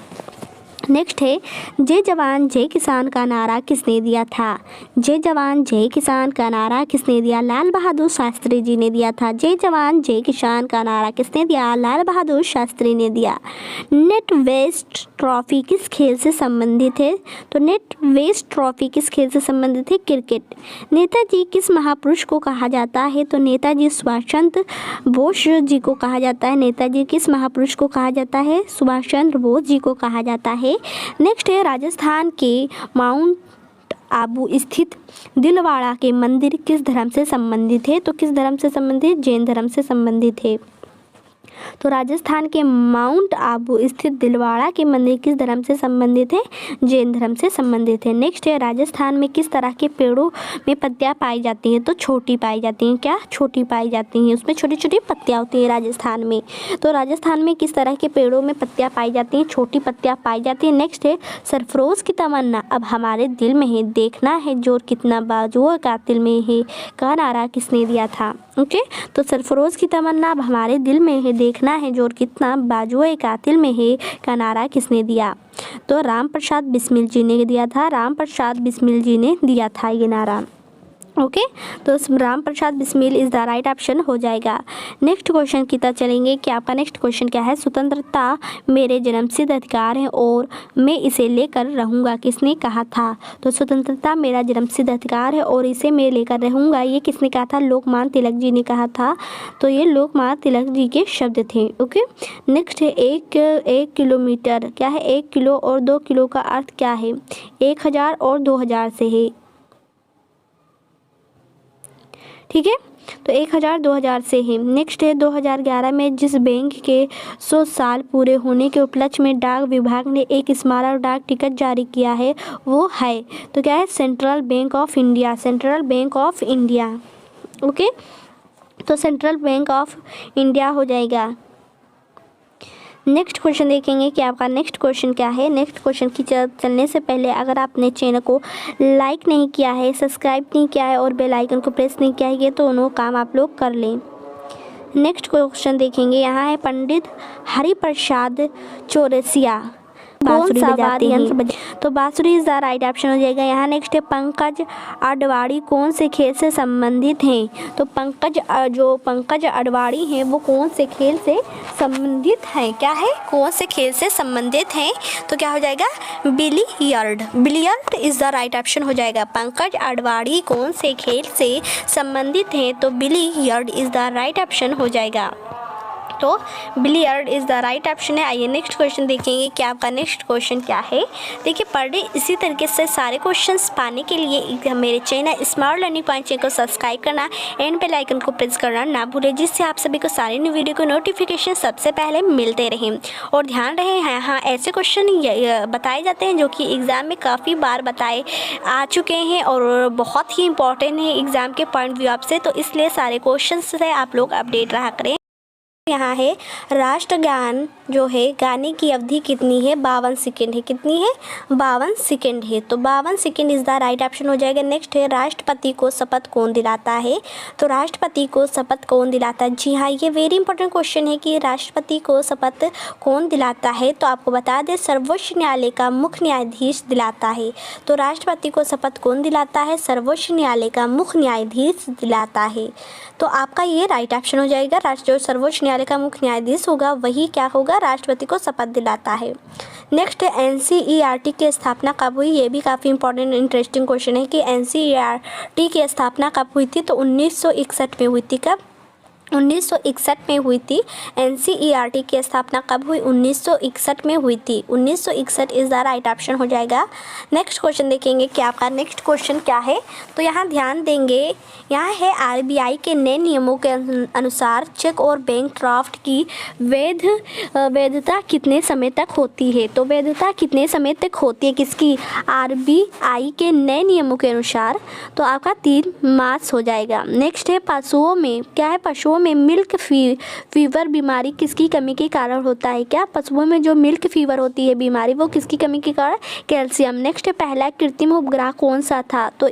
नेक्स्ट है जय जवान जय किसान का नारा किसने दिया था? जय जवान जय किसान का नारा किसने दिया? लाल बहादुर शास्त्री जी ने दिया था। जय जवान जय किसान का नारा किसने दिया? लाल बहादुर शास्त्री ने दिया। नेट वेस्ट ट्रॉफी किस खेल से संबंधित है? तो नेट वेस्ट ट्रॉफी किस खेल से संबंधित है? क्रिकेट। नेताजी किस महापुरुष को कहा जाता है? तो नेताजी सुभाष चंद्र बोस जी को कहा जाता है। नेताजी किस महापुरुष को कहा जाता है? सुभाष चंद्र बोस जी को कहा जाता है। नेक्स्ट है राजस्थान के माउंट आबू स्थित दिलवाड़ा के मंदिर किस धर्म से संबंधित है? तो किस धर्म से संबंधित? जैन धर्म से संबंधित है। तो राजस्थान के माउंट आबू स्थित दिलवाड़ा के मंदिर किस धर्म से संबंधित है? जैन धर्म से संबंधित है। नेक्स्ट है राजस्थान में किस तरह के पेड़ों में पत्तियां पाई जाती हैं? तो छोटी पाई जाती हैं। क्या? छोटी पाई जाती हैं। उसमें छोटी छोटी पत्तियां होती हैं राजस्थान में। तो राजस्थान में किस तरह के पेड़ों में पत्तियां पाई जाती हैं? छोटी पत्तियां पाई जाती हैं। नेक्स्ट है सरफरोश की तमन्ना अब हमारे दिल में है, देखना है जोर कितना बाजुओं का दिल में है का नारा किसने दिया था? ओके, तो सरफरोश की तमन्ना अब हमारे दिल में है, देखना है जोर कितना बाजुए कातिल में है का नारा किसने दिया? तो राम प्रसाद बिस्मिल जी ने दिया था। राम प्रसाद बिस्मिल जी ने दिया था ये नारा। ओके, तो Ram Prasad Bismil is the right option हो जाएगा। नेक्स्ट क्वेश्चन की तरफ चलेंगे कि आपका नेक्स्ट क्वेश्चन क्या है? स्वतंत्रता मेरे जन्मसिद्ध अधिकार है और मैं इसे लेकर रहूँगा किसने कहा था? तो स्वतंत्रता मेरा जन्मसिद्ध अधिकार है और इसे मैं लेकर रहूँगा, ये किसने कहा था? लोकमान्य तिलक जी ने कहा था। तो ये लोकमान्य तिलक जी के शब्द थे। ओके, नेक्स्ट है एक किलोमीटर। क्या है? 1 किलो और 2 किलो का अर्थ क्या है? 1000 और 2000 से है। ठीक है, तो 1000 2000 से है। नेक्स्ट है 2011 में जिस बैंक के 100 साल पूरे होने के उपलक्ष्य में डाक विभाग ने एक स्मारक डाक टिकट जारी किया है वो है? तो क्या है? Central bank of India. Central bank of India. Okay, तो सेंट्रल बैंक ऑफ इंडिया हो जाएगा। नेक्स्ट क्वेश्चन देखेंगे कि आपका नेक्स्ट क्वेश्चन क्या है। नेक्स्ट क्वेश्चन की चलने से पहले अगर आपने चैनल को लाइक नहीं किया है, सब्सक्राइब नहीं किया है और बेल आइकन को प्रेस नहीं किया है, ये दोनों काम आप लोग कर लें। नेक्स्ट क्वेश्चन देखेंगे, यहाँ है पंडित हरिप्रसाद चौरसिया बांसुरी बजाते हैं? तो बांसुरी इज द राइट ऑप्शन हो जाएगा। यहाँ नेक्स्ट है पंकज अडवाणी कौन से खेल से संबंधित हैं? तो पंकज अडवाणी हैं वो कौन से खेल से संबंधित हैं? क्या है? कौन से खेल से संबंधित हैं? तो क्या हो जाएगा? Billiard. Billiard is the right option हो जाएगा। पंकज अडवाणी कौन से खेल से संबंधित हैं? तो billiard is the right option हो जाएगा। तो billiard is the right option है। आइए नेक्स्ट क्वेश्चन देखेंगे कि आपका नेक्स्ट क्वेश्चन क्या है। देखिए पर डे इसी तरीके से सारे क्वेश्चंस पाने के लिए मेरे channel smart learning point channel को सब्सक्राइब करना एंड बेल आइकन को प्रेस करना ना भूलें, जिससे आप सभी को सारे न्यू वीडियो को नोटिफिकेशन सबसे पहले मिलते रहें। और ध्यान रहे यहाँ ऐसे क्वेश्चन बताए जाते हैं जो कि एग्ज़ाम में काफ़ी बार बताए आ चुके हैं और बहुत ही इंपॉर्टेंट है एग्ज़ाम के पॉइंट व्यू आपसे, तो इसलिए सारे क्वेश्चन से आप लोग अपडेट रहा करें। यहाँ है राष्ट्रगान जो है गाने की अवधि कितनी है, 52 सेकेंड है। कितनी है, 52 सेकेंड है। तो 52 second is the right option हो जाएगा। नेक्स्ट है राष्ट्रपति को शपथ कौन दिलाता है। तो राष्ट्रपति को शपथ कौन दिलाता है। जी हाँ, ये वेरी इंपॉर्टेंट क्वेश्चन है कि राष्ट्रपति को शपथ कौन दिलाता है। तो आपको बता दें सर्वोच्च न्यायालय का मुख्य न्यायाधीश दिलाता है। तो राष्ट्रपति को शपथ कौन दिलाता है, सर्वोच्च न्यायालय का मुख्य न्यायाधीश दिलाता है। तो आपका ये राइट ऑप्शन हो जाएगा। जो सर्वोच्च न्यायालय का मुख्य न्यायाधीश होगा वही क्या होगा, राष्ट्रपति को शपथ दिलाता है। नेक्स्ट है एनसीईआरटी की स्थापना कब हुई। ये भी काफ़ी इंपॉर्टेंट इंटरेस्टिंग क्वेश्चन है कि एनसीईआरटी की स्थापना कब हुई थी। तो 1961 में हुई थी। कब, 1961 में हुई थी। एनसीईआरटी की स्थापना कब हुई, 1961 में हुई थी। 1961 इज द राइट ऑप्शन हो जाएगा। नेक्स्ट क्वेश्चन देखेंगे कि आपका नेक्स्ट क्वेश्चन क्या है। तो यहाँ ध्यान देंगे, यहाँ है आरबीआई के नए नियमों के अनुसार चेक और बैंक ड्राफ्ट की वैधता कितने समय तक होती है। तो वैधता कितने समय तक होती है किसकी, आरबीआई के नए नियमों के अनुसार। तो आपका 3 मास हो जाएगा। नेक्स्ट है पशुओं में क्या है, पशुओं में मिल्क फीवर बीमारी किसकी कमी के कारण होता है। क्या, पशुओं में जो मिल्क फीवर होती है बीमारी वो किसकी कमी के कारण, कैल्शियम। नेक्स्ट है पहला कृत्रिम उपग्रह कौन सा था। तो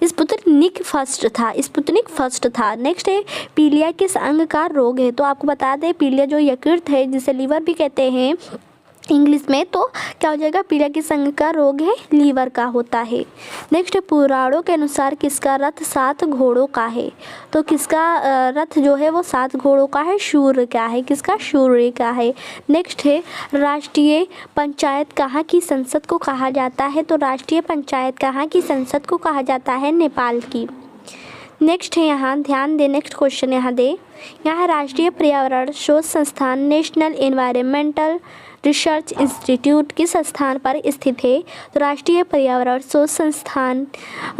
स्पुतनिक फर्स्ट था। नेक्स्ट है पीलिया किस अंग का रोग है। तो आपको बता दें पीलिया जो यकृत है जिसे लीवर भी कहते हैं इंग्लिश में, तो क्या हो जाएगा, पीलिया किस अंग का रोग है, लीवर का होता है। नेक्स्ट है पुराणों के अनुसार किसका रथ 7 घोड़ों का है। तो किसका रथ जो है वो 7 घोड़ों का है, सूर्य का है। किसका, सूर्य का है। नेक्स्ट है राष्ट्रीय पंचायत कहाँ की संसद को कहा जाता है। तो राष्ट्रीय पंचायत कहाँ की संसद को कहा जाता है, नेपाल की। नेक्स्ट है यहाँ ध्यान दे, नेक्स्ट क्वेश्चन यहाँ दे, यहाँ राष्ट्रीय पर्यावरण शोध संस्थान नेशनल एनवायरमेंटल रिसर्च इंस्टीट्यूट किस स्थान पर स्थित है। तो राष्ट्रीय पर्यावरण शोध संस्थान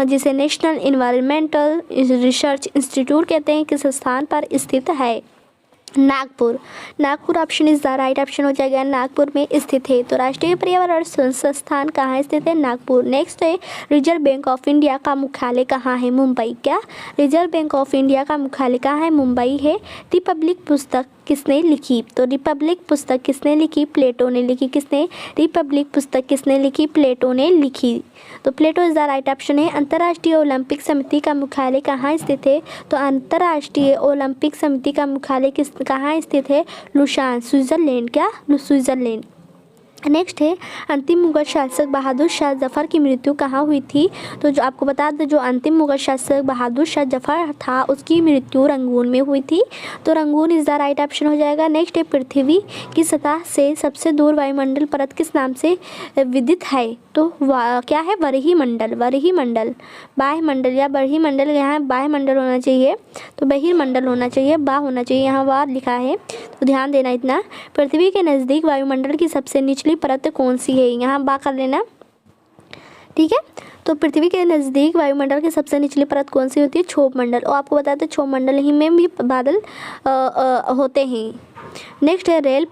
जिसे नेशनल एनवायरमेंटल रिसर्च इंस्टीट्यूट कहते हैं किस स्थान पर स्थित है, Nagpur option is the right option हो जाएगा। नागपुर में स्थित है। तो राष्ट्रीय पर्यावरण संस्थान कहाँ स्थित है, नागपुर। नेक्स्ट है रिजर्व बैंक ऑफ इंडिया का मुख्यालय कहाँ है, मुंबई। क्या, रिजर्व बैंक ऑफ इंडिया का मुख्यालय कहाँ है, मुंबई है। रिपब्लिक पुस्तक किसने लिखी। तो रिपब्लिक पुस्तक किसने लिखी, प्लेटो ने लिखी। किसने, रिपब्लिक पुस्तक किसने लिखी, प्लेटो ने लिखी। तो प्लेटो इज द राइट ऑप्शन है। अंतर्राष्ट्रीय ओलंपिक समिति का मुख्यालय कहाँ स्थित है। तो अंतर्राष्ट्रीय ओलंपिक समिति का मुख्यालय कहाँ स्थित है, लुसान, स्विट्जरलैंड। क्या, स्विट्जरलैंड। नेक्स्ट है अंतिम मुगल शासक बहादुर शाह जफ़र की मृत्यु कहाँ हुई थी। तो जो आपको बता दें जो अंतिम मुगल शासक बहादुर शाह जफ़र था उसकी मृत्यु रंगून में हुई थी। तो Rangoon is the right option हो जाएगा। नेक्स्ट है पृथ्वी की सतह से सबसे दूर वायुमंडल परत किस नाम से विदित है। तो क्या है, बरहीमंडल। बाह्यमंडल या बरहीमंडल, यहाँ बाह्यमंडल होना चाहिए तो बहिर्मंडल होना चाहिए, बा होना चाहिए, यहाँ बार लिखा है तो ध्यान देना इतना। पृथ्वी के नज़दीक वायुमंडल की सबसे निचली परत कौन सी है, यहाँ बा कर लेना, ठीक है। तो पृथ्वी के नज़दीक वायुमंडल की सबसे निचली परत कौन सी होती है, क्षोभ मंडल। और आपको बताते हैं क्षोभ मंडल ही में भी बादल होते हैं। नेक्स्ट है रेल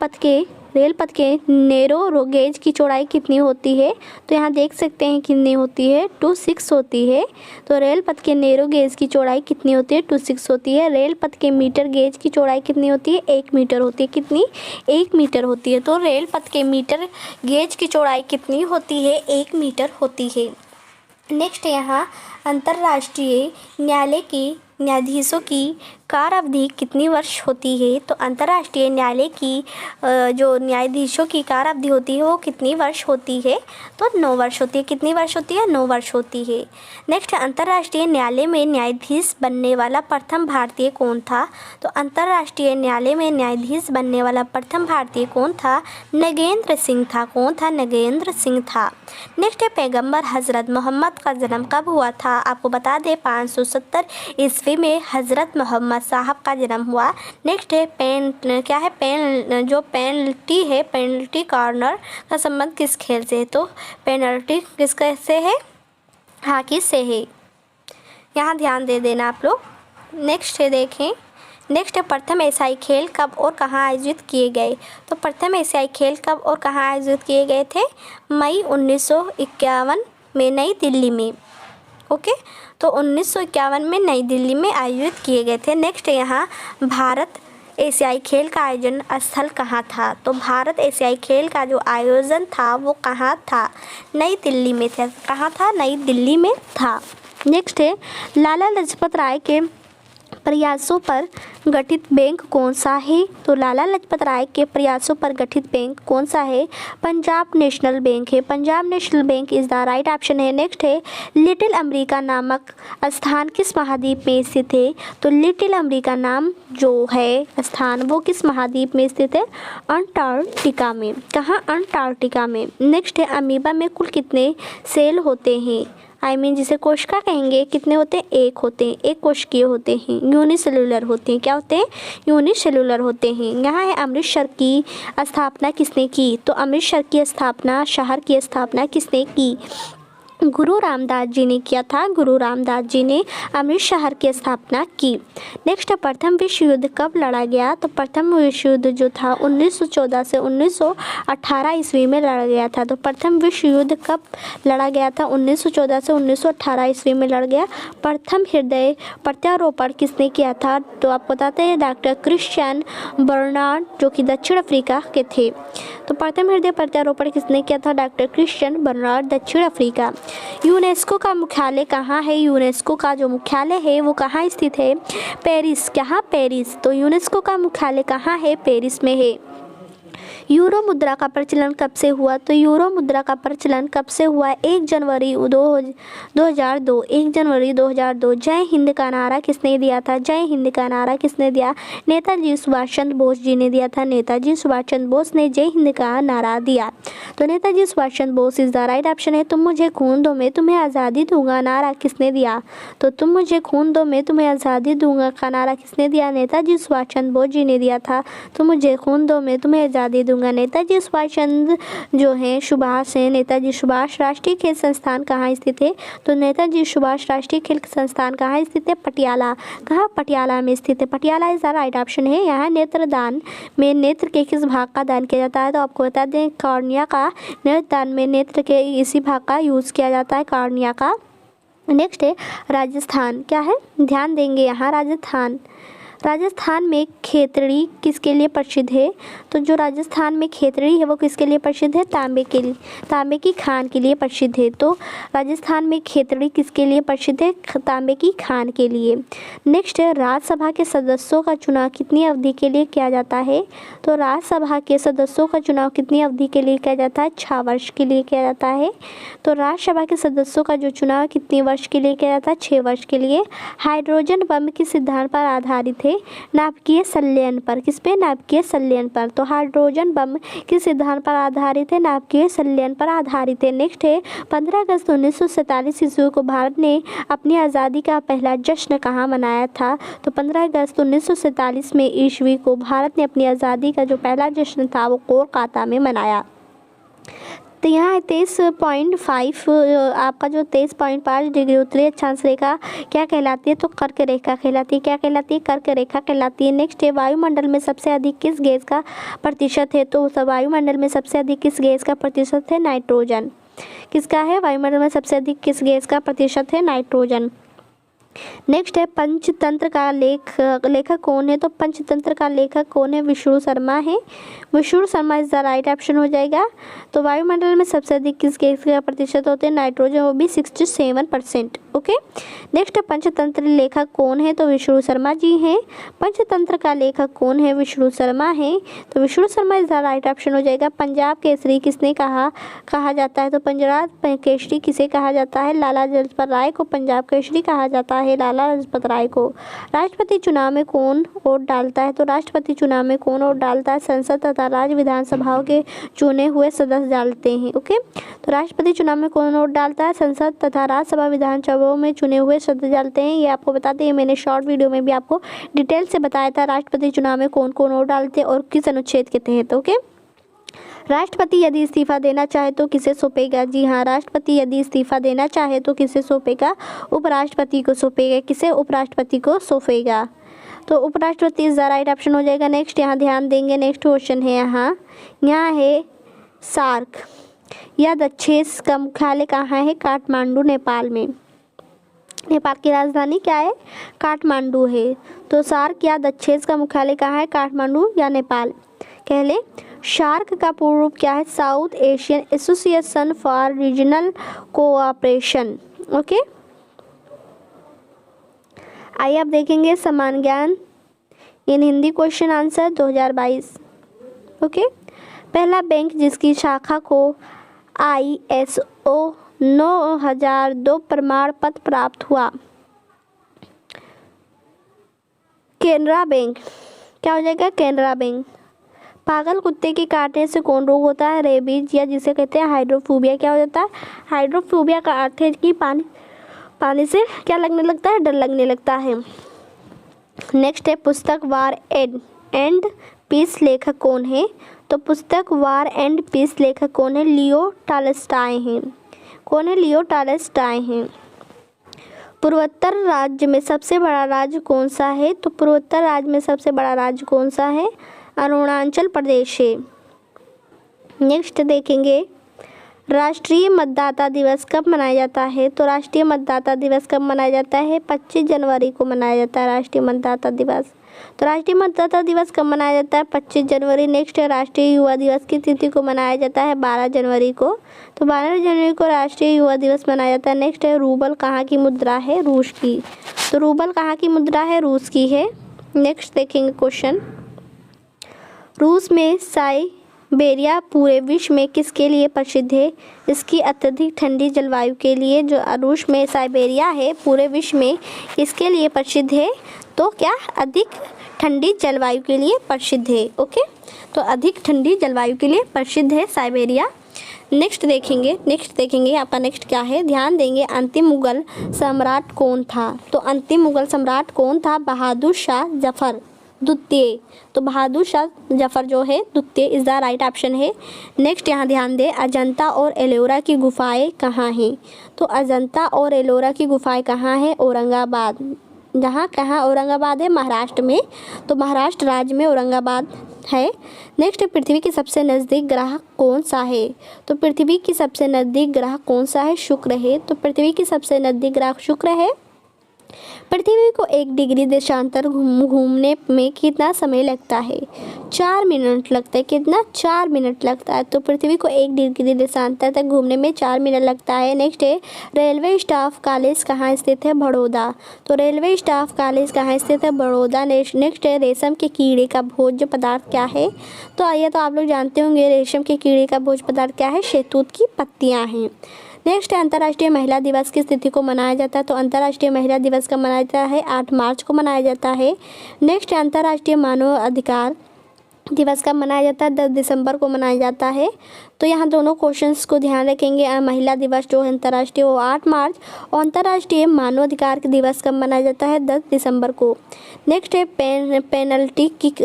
पथ के नैरो गेज की चौड़ाई कितनी होती है। तो यहाँ देख सकते हैं कितनी होती है, 26 होती है। तो रेल पथ के नैरो गेज की चौड़ाई कितनी होती है, 26 होती है। रेल पथ के मीटर गेज की चौड़ाई कितनी होती है, 1 मीटर होती है। कितनी, 1 मीटर होती है। तो रेल पथ के मीटर गेज की चौड़ाई कितनी होती है, 1 मीटर होती है। नेक्स्ट यहाँ अंतर्राष्ट्रीय न्यायालय की न्यायाधीशों की कार-अवधि कितनी वर्ष होती है। तो अंतर्राष्ट्रीय न्यायालय की जो न्यायाधीशों की कार-अवधि होती है वो कितनी वर्ष होती है, तो 9 वर्ष होती है। कितनी वर्ष होती है, 9 वर्ष होती है। नेक्स्ट अंतर्राष्ट्रीय न्यायालय में न्यायाधीश बनने वाला प्रथम भारतीय कौन था। तो अंतर्राष्ट्रीय न्यायालय में न्यायाधीश बनने वाला प्रथम भारतीय कौन था, नगेंद्र सिंह था। कौन था, नगेंद्र सिंह था। नेक्स्ट है पैगम्बर हजरत मोहम्मद का जन्म कब हुआ था। आपको बता दें 570 ईस्वी में हजरत मोहम्मद साहब का जन्म हुआ। नेक्स्ट है पेनल्टी कॉर्नर का संबंध किस खेल से है। तो पेनल्टी किसके से है, हॉकी से है। यहाँ ध्यान दे देना आप लोग। नेक्स्ट है देखें, नेक्स्ट है प्रथम एशियाई खेल कब और कहाँ आयोजित किए गए। तो प्रथम एशियाई खेल कब और कहाँ आयोजित किए गए थे, मई 1951 में नई दिल्ली में। ओके, तो 1951 में नई दिल्ली में आयोजित किए गए थे। नेक्स्ट यहाँ भारत एशियाई खेल का आयोजन स्थल कहाँ था? तो भारत एशियाई खेल का जो आयोजन था वो कहाँ था? नई दिल्ली में था। कहाँ था? नई दिल्ली में था। नेक्स्ट है, लाला लाजपत राय के प्रयासों पर गठित बैंक कौन सा है? तो लाला लाजपत राय के प्रयासों पर गठित बैंक कौन सा है? पंजाब नेशनल बैंक है। Punjab national bank is the right option है। नेक्स्ट है, लिटिल अमेरिका नामक स्थान किस महाद्वीप में स्थित है? तो लिटिल अमेरिका नाम जो है स्थान वो किस महाद्वीप में स्थित है? अंटार्कटिका में। कहाँ? अंटार्कटिका में। नेक्स्ट है, अमीबा में कुल कितने सेल होते हैं? जिसे कोशिका कहेंगे। कितने होते हैं? एक होते हैं। एक कोशिकीय होते हैं, यूनिसेलुलर होते हैं। क्या होते हैं? यूनिसेलुलर होते हैं। यहाँ है, अमृतसर की स्थापना किसने की? तो अमृतसर की स्थापना, शहर की स्थापना किसने की? गुरु रामदास जी ने किया था। गुरु रामदास जी ने अमृत शहर की स्थापना की। नेक्स्ट, प्रथम विश्व युद्ध कब लड़ा गया? तो प्रथम विश्व युद्ध जो था 1914 से 1918 ईस्वी में लड़ा गया था। तो प्रथम विश्व युद्ध कब लड़ा गया था? 1914 से 1918 ईस्वी में लड़ गया। प्रथम हृदय प्रत्यारोपण किसने किया था? तो आपको बताते हैं डॉक्टर क्रिश्चियन बर्नार्ड, जो कि दक्षिण अफ्रीका के थे। तो प्रथम हृदय प्रत्यारोपण किसने किया था? डॉक्टर क्रिश्चियन बर्नार्ड, दक्षिण अफ्रीका। यूनेस्को का मुख्यालय कहाँ है? यूनेस्को का जो मुख्यालय है वो कहाँ स्थित है? पेरिस। कहाँ? पेरिस। तो यूनेस्को का मुख्यालय कहाँ है? पेरिस में है। यूरो मुद्रा का प्रचलन कब से हुआ? तो यूरो मुद्रा का प्रचलन कब से हुआ? 1 जनवरी 2002। 1 जनवरी 2002। जय हिंद का नारा किसने दिया था? जय हिंद का नारा किसने दिया? नेताजी सुभाष चंद्र बोस जी ने दिया था। नेताजी सुभाष चंद्र बोस ने जय हिंद का नारा दिया। तो Netaji Subhash Chandra Bose is the right option है। तुम मुझे खून दो मैं तुम्हें आज़ादी दूंगा नारा किसने दिया? तो तुम मुझे खून दो मैं तुम्हें आज़ादी दूंगा का नारा किसने दिया? नेताजी सुभाष चंद्र बोस जी ने दिया था। तुम मुझे खून दो मैं तुम्हें आज़ादी दूंगा। नेताजी सुभाष चंद्र जो है सुभाष है, नेताजी सुभाष राष्ट्रीय खेल संस्थान कहाँ स्थित है? तो नेताजी सुभाष राष्ट्रीय खेल संस्थान कहाँ स्थित है? पटियाला। कहाँ? पटियाला में स्थित है। Patiala is the right option है। यहाँ नेत्रदान में नेत्र के किस भाग का दान किया जाता है? तो आपको बता दें कॉर्निया का। नेत्रदान में नेत्र के इसी भाग का यूज किया जाता है, कॉर्निया का। नेक्स्ट है, राजस्थान। क्या है? ध्यान देंगे यहाँ, राजस्थान। राजस्थान में खेतड़ी किसके लिए प्रसिद्ध है? तो जो राजस्थान में खेतड़ी है वो किसके लिए प्रसिद्ध है? तांबे के लिए, तांबे की खान के लिए प्रसिद्ध है। तो राजस्थान में खेतड़ी किसके लिए प्रसिद्ध है? तांबे की खान के लिए। नेक्स्ट है, राज्यसभा के सदस्यों का चुनाव कितनी अवधि के लिए किया जाता है? तो राज्यसभा के सदस्यों का चुनाव कितनी अवधि के लिए किया जाता है? 6 वर्ष के लिए किया जाता है। तो राज्यसभा के सदस्यों का जो चुनाव कितने वर्ष के लिए किया जाता है? 6 वर्ष के लिए। हाइड्रोजन बम किस सिद्धांत पर आधारित है? नाभिकीय संलयन पर। किस पे? नाभिकीय संलयन पर। तो हाइड्रोजन बम किस सिद्धांत पर आधारित है? नाभिकीय संलयन पर आधारित है। नेक्स्ट है, 15 अगस्त 1947 ईस्वी को भारत ने अपनी आज़ादी का पहला जश्न कहाँ मनाया था? तो 15 अगस्त 1947 में ईस्वी को भारत ने अपनी आज़ादी का जो पहला जश्न था वो कोलकाता में मनाया। तो यहाँ 23.5 आपका जो 23.5 डिग्री उत्तरी अक्षांश रेखा क्या कहलाती है? तो कर्क रेखा कहलाती है। क्या कहलाती है? कर्क रेखा कहलाती है। नेक्स्ट है, वायुमंडल में सबसे अधिक किस गैस का प्रतिशत है? तो वायुमंडल में सबसे अधिक किस गैस का प्रतिशत है? नाइट्रोजन। किसका है? वायुमंडल में सबसे अधिक किस गैस का प्रतिशत है? नाइट्रोजन। नेक्स्ट है, पंचतंत्र का लेखक कौन है? तो पंचतंत्र का लेखक कौन है? विष्णु शर्मा है। Vishnu Sharma is the right option हो जाएगा। तो वायुमंडल में सबसे अधिक किस गैस का प्रतिशत होते हैं? नाइट्रोजन, वो भी 67%। ओके। नेक्स्ट, पंचतंत्र लेखक कौन है? तो विष्णु शर्मा जी हैं। पंचतंत्र का लेखक कौन है? विष्णु शर्मा है। तो Vishnu Sharma is the right option हो जाएगा। पंजाब केसरी किसने कहा जाता है? तो पंजाब केसरी किसे कहा जाता है? लाला लाजपत राय को पंजाब केसरी कहा जाता है, लाला लाजपत राय को। राष्ट्रपति चुनाव में कौन वोट डालता है? तो राष्ट्रपति चुनाव में कौन वोट डालता है? संसद तथा राज्य विधानसभाओं के चुने हुए सदस्य डालते हैं। ओके। तो राष्ट्रपति चुनाव में कौन वोट डालता है? संसद तथा राज्यसभा विधानसभाओं में चुने हुए सदस्य डालते हैं। ये आपको बताते हैं, मैंने शॉर्ट वीडियो में भी आपको डिटेल से बताया था राष्ट्रपति चुनाव में कौन कौन वोट डालते हैं और किस अनुच्छेद के तहत। ओके। राष्ट्रपति यदि इस्तीफा देना चाहे तो किसे सौंपेगा? जी हाँ, राष्ट्रपति यदि इस्तीफा देना चाहे तो किसे सौंपेगा? उपराष्ट्रपति को सौंपेगा। किसे? उपराष्ट्रपति को सौंपेगा। तो उपराष्ट्रपति इज द राइट ऑप्शन हो जाएगा। नेक्स्ट यहाँ ध्यान देंगे, नेक्स्ट क्वेश्चन है यहाँ है सार्क या दक्षेस का मुख्यालय कहाँ है? काठमांडू, नेपाल में। नेपाल की राजधानी क्या है? काठमांडू है। तो सार्क या दक्षेस का मुख्यालय कहाँ है? काठमांडू या नेपाल? कहले शार्क का पूर्ण रूप क्या है? South Asian association for regional cooperation. Okay, आइए अब देखेंगे समान ज्ञान इन हिंदी क्वेश्चन आंसर 2022। ओके, पहला बैंक जिसकी शाखा को ISO 9002 प्रमाण पत्र प्राप्त हुआ, केनरा बैंक। क्या हो जाएगा? केनरा बैंक। पागल कुत्ते के काटने से कौन रोग होता है? रेबीज, या जिसे कहते हैं हाइड्रोफोबिया। क्या हो जाता है? हाइड्रोफोबिया का अर्थ है कि पानी से क्या लगने लगता है? डर लगने लगता है। नेक्स्ट है पुस्तक वार एंड पीस लेखक कौन है? तो पुस्तक वार एंड पीस लेखक कौन है? लियो टॉलस्टॉय हैं। कौन है? लियो टॉलस्टॉय हैं। पूर्वोत्तर राज्य में सबसे बड़ा राज्य कौन सा है? तो पूर्वोत्तर राज्य में सबसे बड़ा राज्य कौन सा है? अरुणाचल प्रदेश है। नेक्स्ट देखेंगे राष्ट्रीय मतदाता दिवस कब मनाया जाता है? तो राष्ट्रीय मतदाता दिवस कब मनाया जाता है? 25 जनवरी को मनाया जाता है राष्ट्रीय मतदाता दिवस। तो राष्ट्रीय मतदाता दिवस कब मनाया जाता है? 25 जनवरी। नेक्स्ट है राष्ट्रीय युवा दिवस की तिथि को मनाया जाता है 12 जनवरी को। तो 12 जनवरी को राष्ट्रीय युवा दिवस मनाया जाता है। नेक्स्ट है रूबल कहाँ की मुद्रा है? रूस की। तो रूबल कहाँ की मुद्रा है? रूस की है। नेक्स्ट देखेंगे क्वेश्चन, रूस में साइबेरिया पूरे विश्व में किसके लिए प्रसिद्ध है? इसकी अत्यधिक ठंडी जलवायु के लिए। जो रूस में साइबेरिया है पूरे विश्व में किसके लिए प्रसिद्ध है? तो क्या अधिक ठंडी जलवायु के लिए प्रसिद्ध है। ओके, तो अधिक ठंडी जलवायु के लिए प्रसिद्ध है साइबेरिया। नेक्स्ट देखेंगे आपका नेक्स्ट क्या है? ध्यान देंगे अंतिम मुगल सम्राट कौन था? तो अंतिम मुगल सम्राट कौन था? बहादुर शाह जफर द्वितीय। तो बहादुर शाह जफर जो है द्वितीय इज द राइट ऑप्शन है। नेक्स्ट यहाँ ध्यान दें अजंता और एलोरा की गुफाएं कहाँ हैं? तो अजंता और एलोरा की गुफाएं कहाँ हैं? औरंगाबाद। कहाँ औरंगाबाद है? महाराष्ट्र में। तो महाराष्ट्र राज्य में औरंगाबाद है। नेक्स्ट पृथ्वी के सबसे नज़दीक ग्रह कौन सा है? तो पृथ्वी की सबसे नज़दीक ग्रह कौन सा है? शुक्र है। तो पृथ्वी की सबसे नज़दीक ग्रह शुक्र है। पृथ्वी को 1 डिग्री देशांतर घूमने में कितना समय लगता है? 4 मिनट लगता है। कितना? 4 मिनट लगता है। तो पृथ्वी को 1 डिग्री देशांतर तक घूमने में 4 मिनट लगता है। नेक्स्ट है रेलवे स्टाफ कॉलेज कहाँ स्थित है? बड़ौदा। तो रेलवे स्टाफ कॉलेज कहाँ स्थित है? बड़ौदा। नेक्स्ट है रेशम के कीड़े का भोज्य पदार्थ क्या है? तो आइए तो आप लोग जानते होंगे रेशम के कीड़े का भोज्य पदार्थ क्या है? शहतूत की पत्तियाँ हैं। नेक्स्ट अंतर्राष्ट्रीय महिला दिवस किस तिथि को मनाया जाता है? तो अंतर्राष्ट्रीय महिला दिवस का मनाया जाता है 8 मार्च को मनाया जाता है। नेक्स्ट अंतर्राष्ट्रीय मानव अधिकार दिवस का मनाया जाता है 10 दिसंबर को मनाया जाता है। तो यहाँ दोनों क्वेश्चंस को ध्यान रखेंगे। महिला दिवस जो है अंतर्राष्ट्रीय वो 8 मार्च और अंतर्राष्ट्रीय मानवाधिकार दिवस कब मनाया जाता है? 10 दिसंबर को। नेक्स्ट है पेनल्टी किक।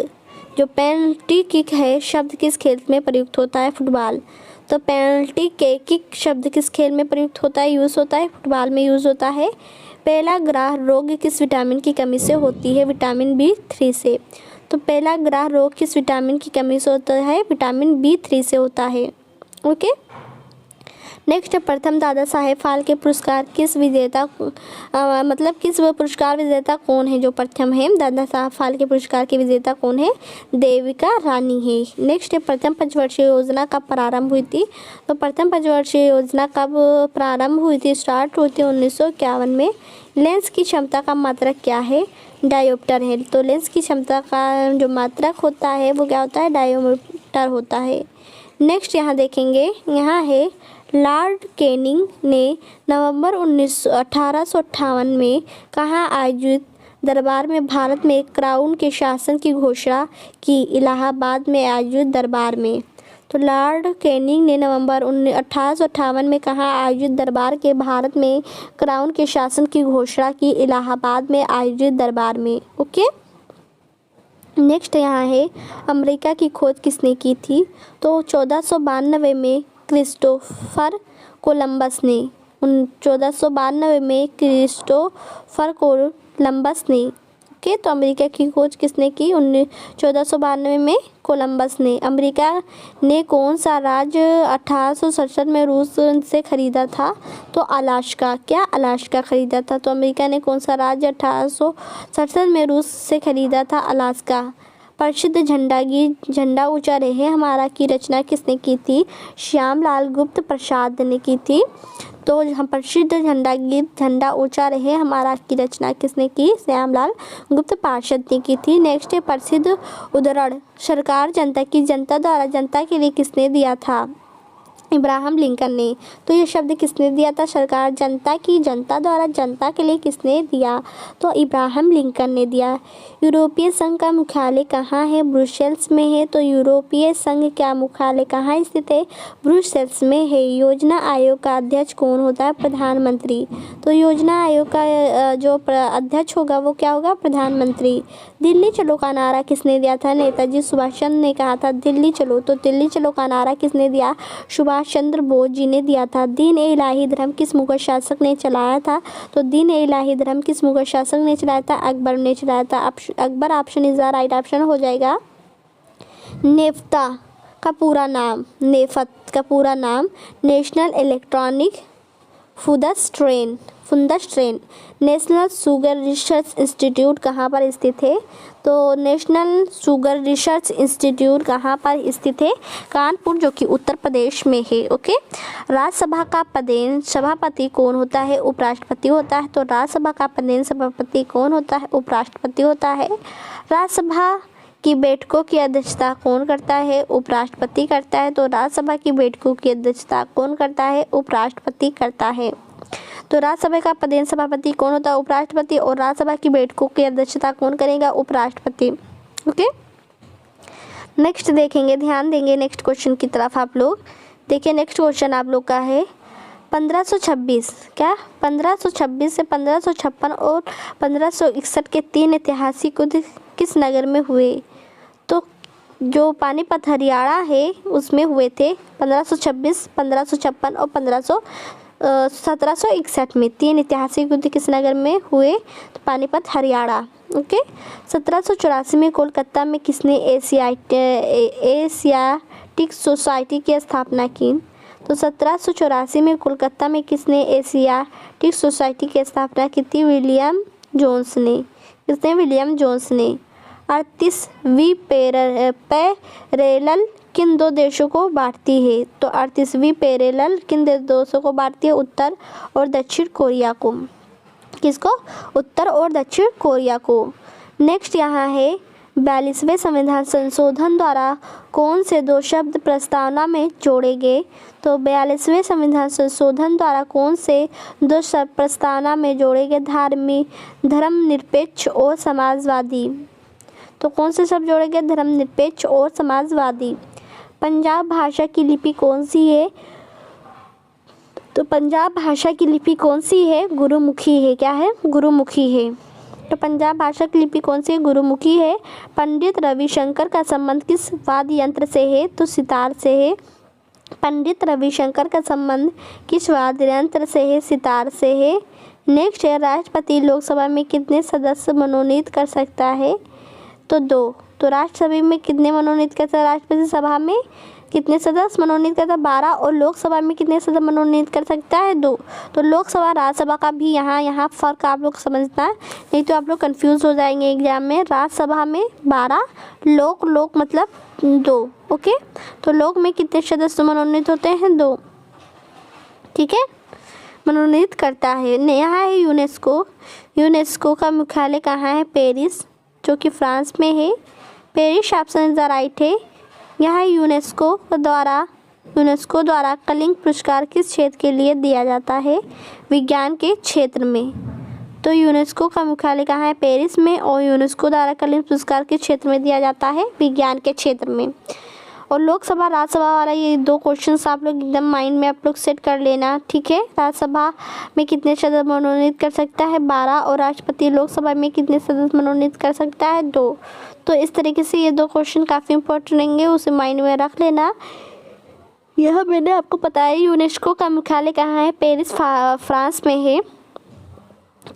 जो पेनल्टी किक है शब्द किस खेल में प्रयुक्त होता है? फुटबॉल। तो पेनल्टी किक शब्द किस खेल में प्रयुक्त होता है? यूज़ होता है फुटबॉल में यूज़ होता है। पहला ग्रह रोग किस विटामिन की कमी से होती है? विटामिन B3 से। तो पहला ग्रह रोग किस विटामिन की कमी से होता है? विटामिन B3 से होता है। ओके, नेक्स्ट प्रथम दादा साहेब फाल्के पुरस्कार किस विजेता किस पुरस्कार विजेता कौन है? जो प्रथम है दादा साहब फाल्के पुरस्कार के विजेता कौन है? देविका रानी है। नेक्स्ट है प्रथम पंचवर्षीय योजना कब प्रारंभ हुई थी? तो प्रथम पंचवर्षीय योजना कब प्रारंभ हुई थी? स्टार्ट हुई थी 1951 में। लेंस की क्षमता का मात्रक क्या है? डायोप्टर है। तो लेंस की क्षमता का जो मात्रक होता है वो क्या होता है? डायोप्टर होता है। नेक्स्ट यहाँ देखेंगे, यहाँ है लॉर्ड कैनिंग ने नवंबर 1858 में कहाँ आयोजित दरबार में भारत में क्राउन के शासन की घोषणा की? इलाहाबाद में आयोजित दरबार में। तो लॉर्ड कैनिंग ने नवंबर 1858 में कहाँ आयोजित दरबार के भारत में क्राउन के शासन की घोषणा की? इलाहाबाद में आयोजित दरबार में। ओके, नेक्स्ट यहाँ है अमेरिका की खोज किसने की थी? तो 1492 में क्रिस्टोफर कोलंबस ने। 1492 में क्रिस्टोफर कोलंबस ने ओके, तो अमेरिका की खोज किसने की? 1492 में कोलंबस ने। अमेरिका ने कौन सा राज्य 1867 में रूस से खरीदा था? तो अलास्का। क्या? अलास्का खरीदा था। तो अमेरिका ने कौन सा राज्य 1867 में रूस से खरीदा था? अलास्का। प्रसिद्ध झंडा गीत झंडा ऊंचा रहे हमारा की रचना किसने की थी? श्यामलाल गुप्त प्रसाद ने की थी। तो हम प्रसिद्ध झंडा गीत झंडा ऊंचा रहे हमारा की रचना किसने की? श्यामलाल गुप्त पार्षद ने की थी। नेक्स्ट है प्रसिद्ध उद्धरण सरकार जनता की जनता द्वारा जनता के लिए किसने दिया था? इब्राहम लिंकन ने। तो ये शब्द किसने दिया था? सरकार जनता की जनता द्वारा जनता के लिए किसने दिया? तो इब्राहम लिंकन ने दिया। यूरोपीय संघ का मुख्यालय कहाँ है? ब्रुसेल्स में है। तो यूरोपीय संघ का मुख्यालय कहाँ स्थित है? ब्रुसेल्स में है। योजना आयोग का अध्यक्ष कौन होता है? प्रधानमंत्री। तो योजना आयोग का जो अध्यक्ष होगा वो क्या होगा? प्रधानमंत्री। दिल्ली चलो का नारा किसने दिया था? नेताजी सुभाष चंद्र ने कहा था दिल्ली चलो। तो दिल्ली चलो का नारा किसने दिया? सुभाष चंद्र बोस जी ने दिया था। दीन ए इलाही धर्म किस मुगल शासक ने चलाया था? तो दीन ए इलाही धर्म किस मुगल शासक ने चलाया था? अकबर ने चलाया था। Akbar option is the right option हो जाएगा। नेफ्ता का पूरा नाम, नेफत का पूरा नाम national electronic funds train. National sugar research institute कहाँ पर स्थित है? तो नेशनल शुगर रिसर्च इंस्टीट्यूट कहाँ पर स्थित है? कानपुर, जो कि उत्तर प्रदेश में है। ओके, राज्यसभा का पदेन सभापति कौन होता है? उपराष्ट्रपति होता है। तो राज्यसभा का पदेन सभापति कौन होता है? उपराष्ट्रपति होता है। राज्यसभा की बैठकों की अध्यक्षता कौन करता है? उपराष्ट्रपति करता है। तो राज्यसभा की बैठकों की अध्यक्षता कौन करता है? उपराष्ट्रपति करता है। तो राज्यसभा का पदेन सभापति कौन होता है? उपराष्ट्रपति। और राज्यसभा की बैठकों की अध्यक्षता कौन करेगा? उपराष्ट्रपति। ओके, नेक्स्ट देखेंगे, ध्यान देंगे नेक्स्ट क्वेश्चन की तरफ। आप लोग देखिए, नेक्स्ट क्वेश्चन आप लोग का है 1526। क्या? 1526 से 1556 और 1561 के 3 ऐतिहासिक युद्ध किस नगर में हुए? तो जो पानीपत हरियाणा है उसमें हुए थे 1526, 1556 और 1761 में। 3 ऐतिहासिक युद्ध किस नगर में हुए? तो पानीपत हरियाणा। ओके, 1784 में कोलकाता में किसने एशियाटिक सोसाइटी की स्थापना की? तो 1784 में कोलकाता में किसने एशियाटिक सोसाइटी की स्थापना की थी? विलियम जोन्स ने। किसने? विलियम जोन्स ने। 38वीं पैरेलल किन 2 देशों को बांटती है? तो 38वीं पैरेलल किन 2 देशों को बांटती है? उत्तर और दक्षिण कोरिया को। किसको? उत्तर और दक्षिण कोरिया को। नेक्स्ट यहाँ है 42वें संविधान संशोधन द्वारा कौन से 2 शब्द प्रस्तावना में जोड़े गए? तो 42वें संविधान संशोधन द्वारा कौन से 2 शब्द प्रस्तावना में जोड़े गए? धर्मनिरपेक्ष और समाजवादी। तो कौन से शब्द जोड़े गए? धर्मनिरपेक्ष और समाजवादी। पंजाब भाषा की लिपि कौन सी है? तो पंजाब भाषा की लिपि कौन सी है? गुरुमुखी है। क्या है? गुरुमुखी है। तो पंजाब भाषा की लिपि कौन सी है? गुरुमुखी है। पंडित रविशंकर का संबंध किस वाद्य यंत्र से है? तो सितार से है। पंडित रविशंकर का संबंध किस वाद्य यंत्र से है? सितार से है। नेक्स्ट है राष्ट्रपति लोकसभा में कितने सदस्य मनोनीत कर सकता है? तो 2। तो राज्यसभा में कितने मनोनीत करता है? राष्ट्रपति सभा में कितने सदस्य मनोनीत करता है? 12। और लोकसभा में कितने सदस्य मनोनीत कर सकता है? 2। तो लोकसभा राज्यसभा का भी यहाँ फ़र्क आप लोग समझना है, नहीं तो आप लोग कंफ्यूज हो जाएंगे एग्जाम में। राज्यसभा में 12, लोक मतलब 2। ओके, तो लोक में कितने सदस्य मनोनीत होते हैं? 2। ठीक है, मनोनीत करता है। यहाँ है यूनेस्को का मुख्यालय कहाँ है? पेरिस, जो कि फ्रांस में है। Paris option is the right है। यहाँ यूनेस्को द्वारा कलिंग पुरस्कार किस क्षेत्र के लिए दिया जाता है? विज्ञान के क्षेत्र में। तो यूनेस्को का मुख्यालय कहाँ है? पेरिस में। और यूनेस्को द्वारा कलिंग पुरस्कार किस क्षेत्र में दिया जाता है? विज्ञान के क्षेत्र में। और लोकसभा राज्यसभा वाला ये 2 क्वेश्चंस आप लोग एकदम माइंड में आप लोग सेट कर लेना। ठीक है, राज्यसभा में कितने सदस्य मनोनीत कर सकता है? 12। और राष्ट्रपति लोकसभा में कितने सदस्य मनोनीत कर सकता है? 2। तो इस तरीके से ये 2 क्वेश्चन काफ़ी इंपॉर्टेंट रहेंगे, उसे माइंड में रख लेना। यह मैंने आपको बताया यूनेस्को का मुख्यालय कहाँ है? पेरिस फ्रांस में है।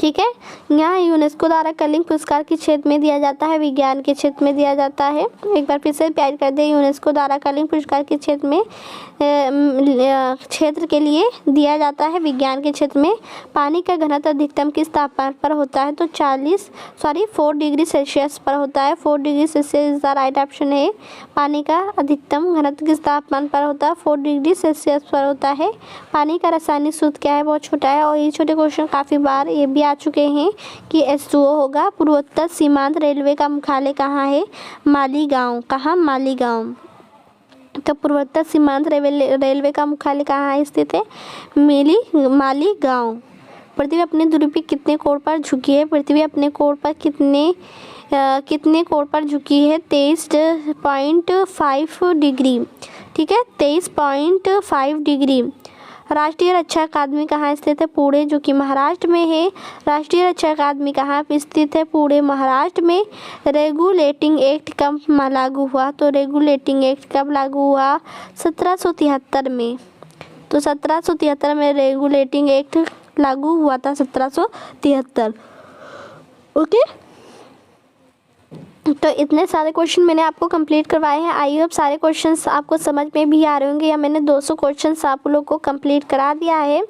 ठीक है। यहाँ यूनेस्को द्वारा कर्लिंग पुरस्कार किस क्षेत्र में दिया जाता है? विज्ञान के क्षेत्र में दिया जाता है। एक बार फिर से प्यार कर दे, यूनेस्को द्वारा कर्लिंग पुरस्कार किस क्षेत्र में क्षेत्र के लिए दिया जाता है? विज्ञान के क्षेत्र में। पानी का घनत्व अधिकतम किस तापमान पर होता है? तो 4 डिग्री सेल्सियस पर होता है। 4 degree Celsius is the right option है। पानी का अधिकतम घनत्व किस तापमान पर होता है? 4 डिग्री सेल्सियस पर होता है। पानी का रासायनिक सूत्र क्या है? बहुत छोटा है। और ये छोटे क्वेश्चन काफ़ी बार ये भी आ चुके हैं कि H2O होगा। पूर्वोत्तर सीमांत रेलवे का मुख्यालय कहाँ है? मालीगांव। कहाँ? मालीगांव। तो पूर्वोत्तर सीमांत रेलवे का मुख्यालय कहाँ स्थित है? मालीगांव। पृथ्वी अपने ध्रुव पे कितने कोण पर झुकी है? पृथ्वी अपने कोण पर कितने कोण पर झुकी है? 23.5 डिग्री। ठीक है, 23.5 डिग्री। राष्ट्रीय रक्षा अकादमी कहाँ स्थित है? पुणे, जो कि महाराष्ट्र में है। राष्ट्रीय रक्षा अकादमी कहाँ पे स्थित है? पुणे, महाराष्ट्र में। रेगुलेटिंग एक्ट कब लागू हुआ? तो रेगुलेटिंग एक्ट कब लागू हुआ? 1773 में। तो 1773 में रेगुलेटिंग एक्ट लागू हुआ था, 1773। ओके, तो इतने सारे क्वेश्चन मैंने आपको कंप्लीट करवाए हैं। आई होप सारे क्वेश्चंस आपको समझ में भी आ रहे होंगे, या मैंने 200 क्वेश्चंस आप लोग को कंप्लीट करा दिया है।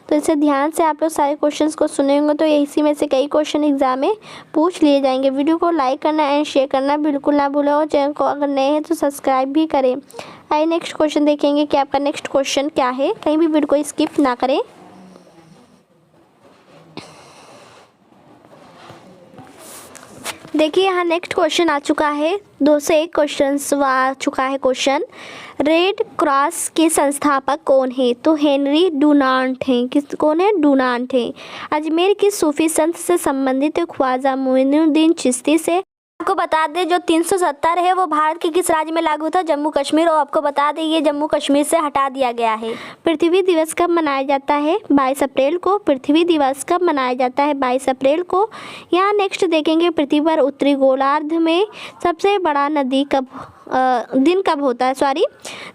तो इसे ध्यान से आप लोग सारे क्वेश्चंस को सुने होंगे, तो इसी में से कई क्वेश्चन एग्जाम में पूछ लिए जाएंगे। वीडियो को लाइक करना एंड शेयर करना बिल्कुल ना भूलें, और चैनल को अगर नए हैं तो सब्सक्राइब भी करें। आइए नेक्स्ट क्वेश्चन देखेंगे कि आपका नेक्स्ट क्वेश्चन क्या है। कहीं भी वीडियो को स्किप ना करें। देखिए यहाँ नेक्स्ट क्वेश्चन आ चुका है। 2 से 1 क्वेश्चन आ चुका है क्वेश्चन। रेड क्रॉस के संस्थापक कौन है? तो हेनरी डुनांट हैं। कौन है? डुनांट हैं। अजमेर की सूफी संत से संबंधित ख्वाजा मोइनुद्दीन चिश्ती से। आपको बता दें जो 370 है वो भारत के किस राज्य में लागू था? जम्मू कश्मीर। और आपको बता दें ये जम्मू कश्मीर से हटा दिया गया है। पृथ्वी दिवस कब मनाया जाता है? 22 अप्रैल को। पृथ्वी दिवस कब मनाया जाता है? 22 अप्रैल को। यहाँ नेक्स्ट देखेंगे पृथ्वी पर उत्तरी गोलार्ध में सबसे बड़ा नदी दिन कब होता है?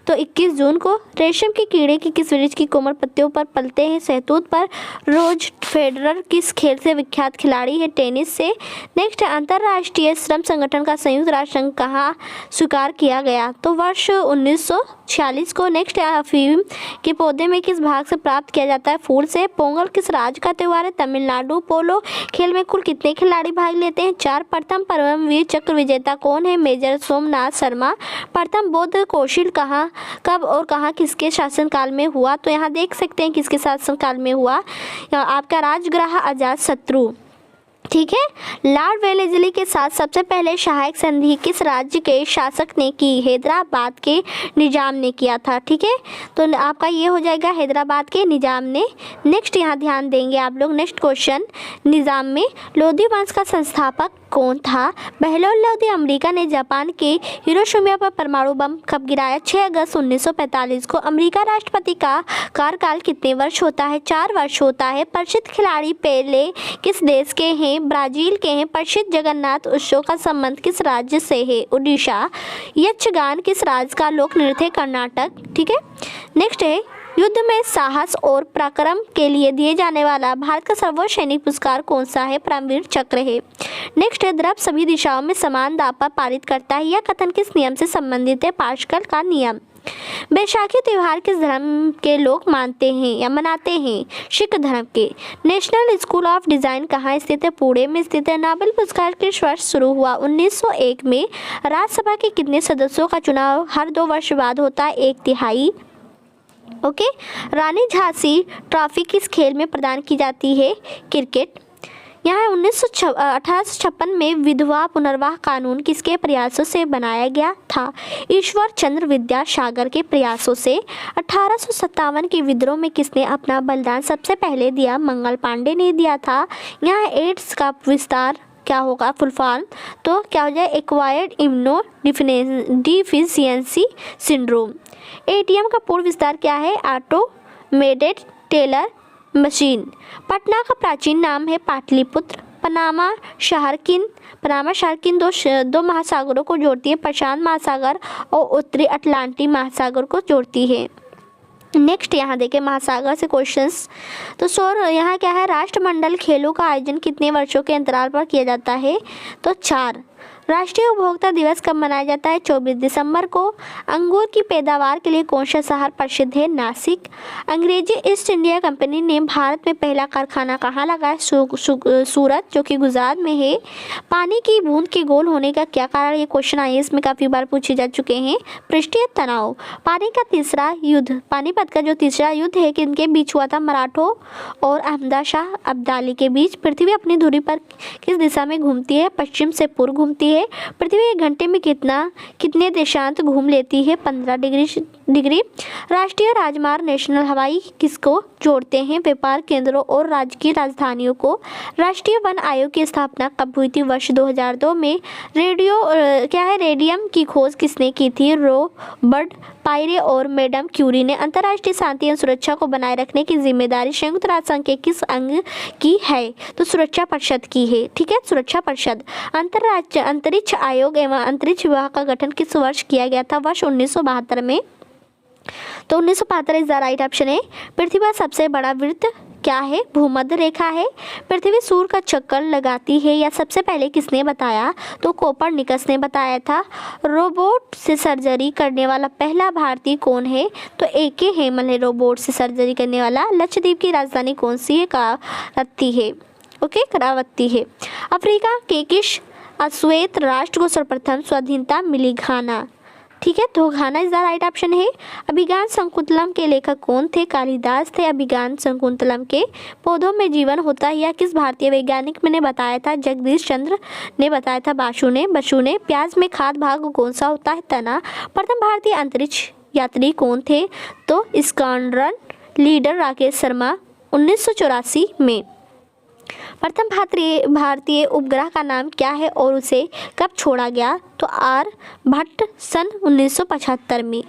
तो 21 जून को। रेशम के कीड़े की किस वृक्ष की कोमल पत्तियों पर पलते हैं? सहतूत पर। रोज फेडरर किस खेल से विख्यात खिलाड़ी है? टेनिस से। नेक्स्ट, अंतर्राष्ट्रीय श्रम संगठन का संयुक्त राष्ट्र संघ कहाँ स्वीकार किया गया? तो वर्ष 1946 को। नेक्स्ट, अफीम के पौधे में किस भाग से प्राप्त किया जाता है? फूल से। पोंगल किस राज्य का त्योहार है? तमिलनाडु। पोलो खेल में कुल कितने खिलाड़ी भाग लेते हैं? 4। प्रथम परमवीर चक्र विजेता कौन है? मेजर सोमनाथ शर्मा। प्रथम बौद्ध कौशल कहाँ, कब और कहाँ किसके शासनकाल में हुआ? तो यहाँ देख सकते हैं किसके शासनकाल में हुआ। आपका राजगृह अजातशत्रु। ठीक है। लॉर्ड वेलेस्ली के साथ सबसे पहले सहायक संधि किस राज्य के शासक ने की? हैदराबाद के निजाम ने किया था। ठीक है, तो आपका ये हो जाएगा हैदराबाद के निजाम ने। नेक्स्ट यहाँ ध्यान देंगे आप लोग। नेक्स्ट क्वेश्चन, निजाम में लोधी वंश का संस्थापक कौन था? बहलोल लोधी। अमेरिका ने जापान के हिरोशिमा पर परमाणु बम कब गिराया? 6 अगस्त 1945 को। अमेरिका राष्ट्रपति का कार्यकाल कितने वर्ष होता है? 4 वर्ष होता है। प्रसिद्ध खिलाड़ी पेले किस देश के हैं? ब्राजील के हैं। प्रसिद्ध जगन्नाथ उत्सव का संबंध किस राज्य से है? उड़ीसा। यक्षगान किस राज्य का लोक नृत्य? कर्नाटक। ठीक है। नेक्स्ट है, युद्ध में साहस और पराक्रम के लिए दिए जाने वाला भारत का सर्वोच्च सैनिक पुरस्कार कौन सा है? परमवीर चक्र है। नेक्स्ट है, द्रव्य सभी दिशाओं में समान दाब पर पारित करता है। यह कथन किस नियम से संबंधित है? पास्कल का नियम। बैसाखी त्योहार किस धर्म के लोग मानते हैं या मनाते हैं? सिख धर्म के। नेशनल स्कूल ऑफ डिजाइन कहाँ स्थित है? पुणे में स्थित है। नोबेल पुरस्कार किस वर्ष शुरू हुआ? 1901 में। राज्यसभा के कितने सदस्यों का चुनाव हर 2 वर्ष बाद होता है? 1/3। ओके। रानी झांसी ट्रॉफी किस खेल में प्रदान की जाती है? क्रिकेट। यहाँ 1856 में विधवा पुनर्विवाह कानून किसके प्रयासों से बनाया गया था? ईश्वर चंद्र विद्यासागर के प्रयासों से। 1857 के विद्रोह में किसने अपना बलिदान सबसे पहले दिया? मंगल पांडे ने दिया था। यहाँ एड्स का विस्तार क्या होगा? फुल फॉर्म तो क्या हो जाए? Acquired immuno deficiency syndrome. ATM का पूर्ण विस्तार क्या है? Automated teller machine. पटना का प्राचीन नाम है पाटलिपुत्र। पनामा शहर किन दो महासागरों को जोड़ती है? प्रशांत महासागर और उत्तरी अटलांटिक महासागर को जोड़ती है। नेक्स्ट यहाँ देखें महासागर से क्वेश्चंस। तो सौर यहाँ क्या है, राष्ट्रमंडल खेलों का आयोजन कितने वर्षों के अंतराल पर किया जाता है, तो 4। राष्ट्रीय उपभोक्ता दिवस कब मनाया जाता है, 24 दिसंबर को। अंगूर की पैदावार के लिए कौन सा शहर प्रसिद्ध है, नासिक। अंग्रेजी ईस्ट इंडिया कंपनी ने भारत में पहला कारखाना कहाँ लगाया, सूरत जो कि गुजरात में है। पानी की बूंद के गोल होने का क्या कारण, ये क्वेश्चन IAS में काफ़ी बार पूछे जा चुके हैं, पृष्ठीय तनाव। पानीपत का जो तीसरा युद्ध है किनके बीच हुआ था, मराठों और अहमद शाह अब्दाली के बीच। पृथ्वी अपनी धुरी पर किस दिशा में घूमती है, पश्चिम से पूर्व घूमती है। पृथ्वी एक घंटे में कितने देशांत घूम लेती है, 15 डिग्री। राष्ट्रीय राजमार्ग नेशनल हाईवे किसको जोड़ते हैं, व्यापार केंद्रों और राज्य की राजधानियों को। राष्ट्रीय वन आयोग की स्थापना कब हुई थी, वर्ष 2002 में। रेडियम की खोज किसने की थी, रॉबर्ट पायरे और मैडम क्यूरी ने। अंतर्राष्ट्रीय शांति एवं सुरक्षा को बनाए रखने की जिम्मेदारी संयुक्त राष्ट्र संघ के किस अंग की है, तो सुरक्षा परिषद की है, ठीक है, सुरक्षा परिषद। अंतर्राष्ट्रीय अंतरिक्ष आयोग एवं अंतरिक्ष विभाग का गठन किस वर्ष किया गया था, वर्ष 1972 में। तो 1972 इज द राइट ऑप्शन है। पृथ्वी का सबसे बड़ा वृत्त क्या है, भूमध्य रेखा है। पृथ्वी सूर्य का चक्कर लगाती है, या सबसे पहले किसने बताया, तो कोपरनिकस ने बताया था। रोबोट से सर्जरी करने वाला पहला भारतीय कौन है, तो AK हेमल है रोबोट से सर्जरी करने वाला। लक्षद्वीप की राजधानी कौन सी है, करावती है, ओके, करावती है। अफ्रीका के किस अश्वेत राष्ट्र को सर्वप्रथम स्वाधीनता मिली, घाना, ठीक है, तो घाना इज द राइट ऑप्शन है। अभिज्ञान शकुंतलम के लेखक कौन थे, कालिदास थे। अभिज्ञान शकुंतलम के पौधों में जीवन होता है, या किस भारतीय वैज्ञानिक ने बताया था, जगदीश चंद्र ने बताया था, बसु ने। प्याज में खाद भाग कौन सा होता है, तना। प्रथम भारतीय अंतरिक्ष यात्री कौन थे, तो स्क्वाड्रन लीडर राकेश शर्मा 1984 में। प्रथम भारतीय उपग्रह का नाम क्या है और उसे कब छोड़ा गया, तो आर्यभट्ट सन 1975 में।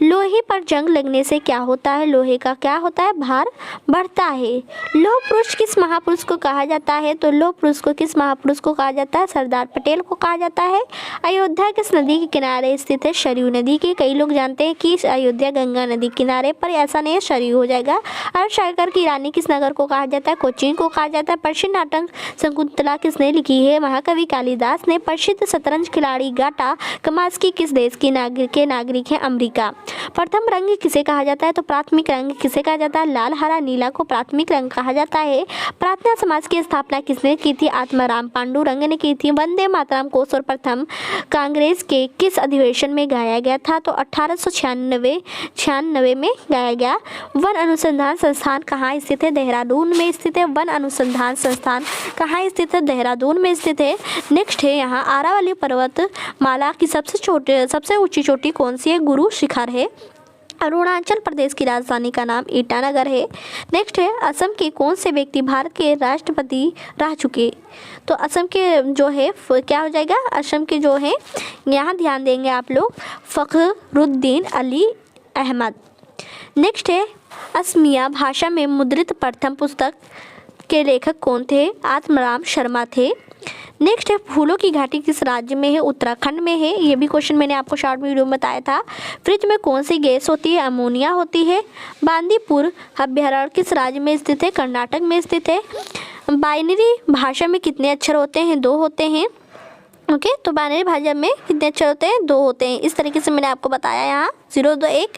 लोहे पर जंग लगने से क्या होता है, लोहे का क्या होता है, भार बढ़ता है। लौह पुरुष किस महापुरुष को कहा जाता है, तो लौह पुरुष को किस महापुरुष को कहा जाता है, सरदार पटेल को कहा जाता है। अयोध्या किस नदी के किनारे स्थित है, सरयू नदी के। कई लोग जानते हैं कि अयोध्या गंगा नदी किनारे, पर ऐसा नहीं है, सरयू हो जाएगा। अरब सागर की रानी किस नगर को कहा जाता है, कोचीन को कहा जाता है। प्रसिद्ध नाटक शकुंतला किसने लिखी है, महाकवि कालिदास ने। प्रसिद्ध शतरंज खिलाड़ी गाटा कमास्की किस देश के नागरिक हैं, अमेरिका। प्रथम रंग किसे कहा जाता है, तो प्राथमिक रंग किसे कहा जाता है, लाल हरा नीला को प्राथमिक रंग कहा जाता है। प्रार्थना समाज की स्थापना किसने की थी, आत्माराम पांडुरंग ने की थी। वंदे मातरम को सर्वप्रथम कांग्रेस के किस अधिवेशन में गाया गया था, तो 1896 में गाया गया। वन अनुसंधान संस्थान कहाँ स्थित है, देहरादून में स्थित है। वन अनुसंधान संस्थान कहाँ स्थित है, देहरादून में स्थित है। नेक्स्ट है यहाँ आरावली पर्वत माला की सबसे ऊंची चोटी कौन सी है, गुरु शिखर है। अरुणाचल प्रदेश की राजधानी का नाम ईटानगर है। नेक्स्ट है असम के कौन से व्यक्ति भारत के राष्ट्रपति रह चुके, तो असम के जो है क्या हो जाएगा, असम के जो है यहाँ ध्यान देंगे आप लोग, फखरुद्दीन अली अहमद। नेक्स्ट है असमिया भाषा में मुद्रित प्रथम पुस्तक के लेखक कौन थे, आत्माराम शर्मा थे। नेक्स्ट है फूलों की घाटी किस राज्य में है, उत्तराखंड में है। ये भी क्वेश्चन मैंने आपको शॉर्ट वीडियो में बताया था। फ्रिज में कौन सी गैस होती है, अमोनिया होती है। बांदीपुर अभ्यारण्य किस राज्य में स्थित है, कर्नाटक में स्थित है। बाइनरी भाषा में कितने अक्षर होते हैं, 2 होते हैं, ओके, तो बाइनरी भाषा में कितने अक्षर होते हैं, 2 होते हैं। इस तरीके से मैंने आपको बताया यहाँ 0, 2, 1।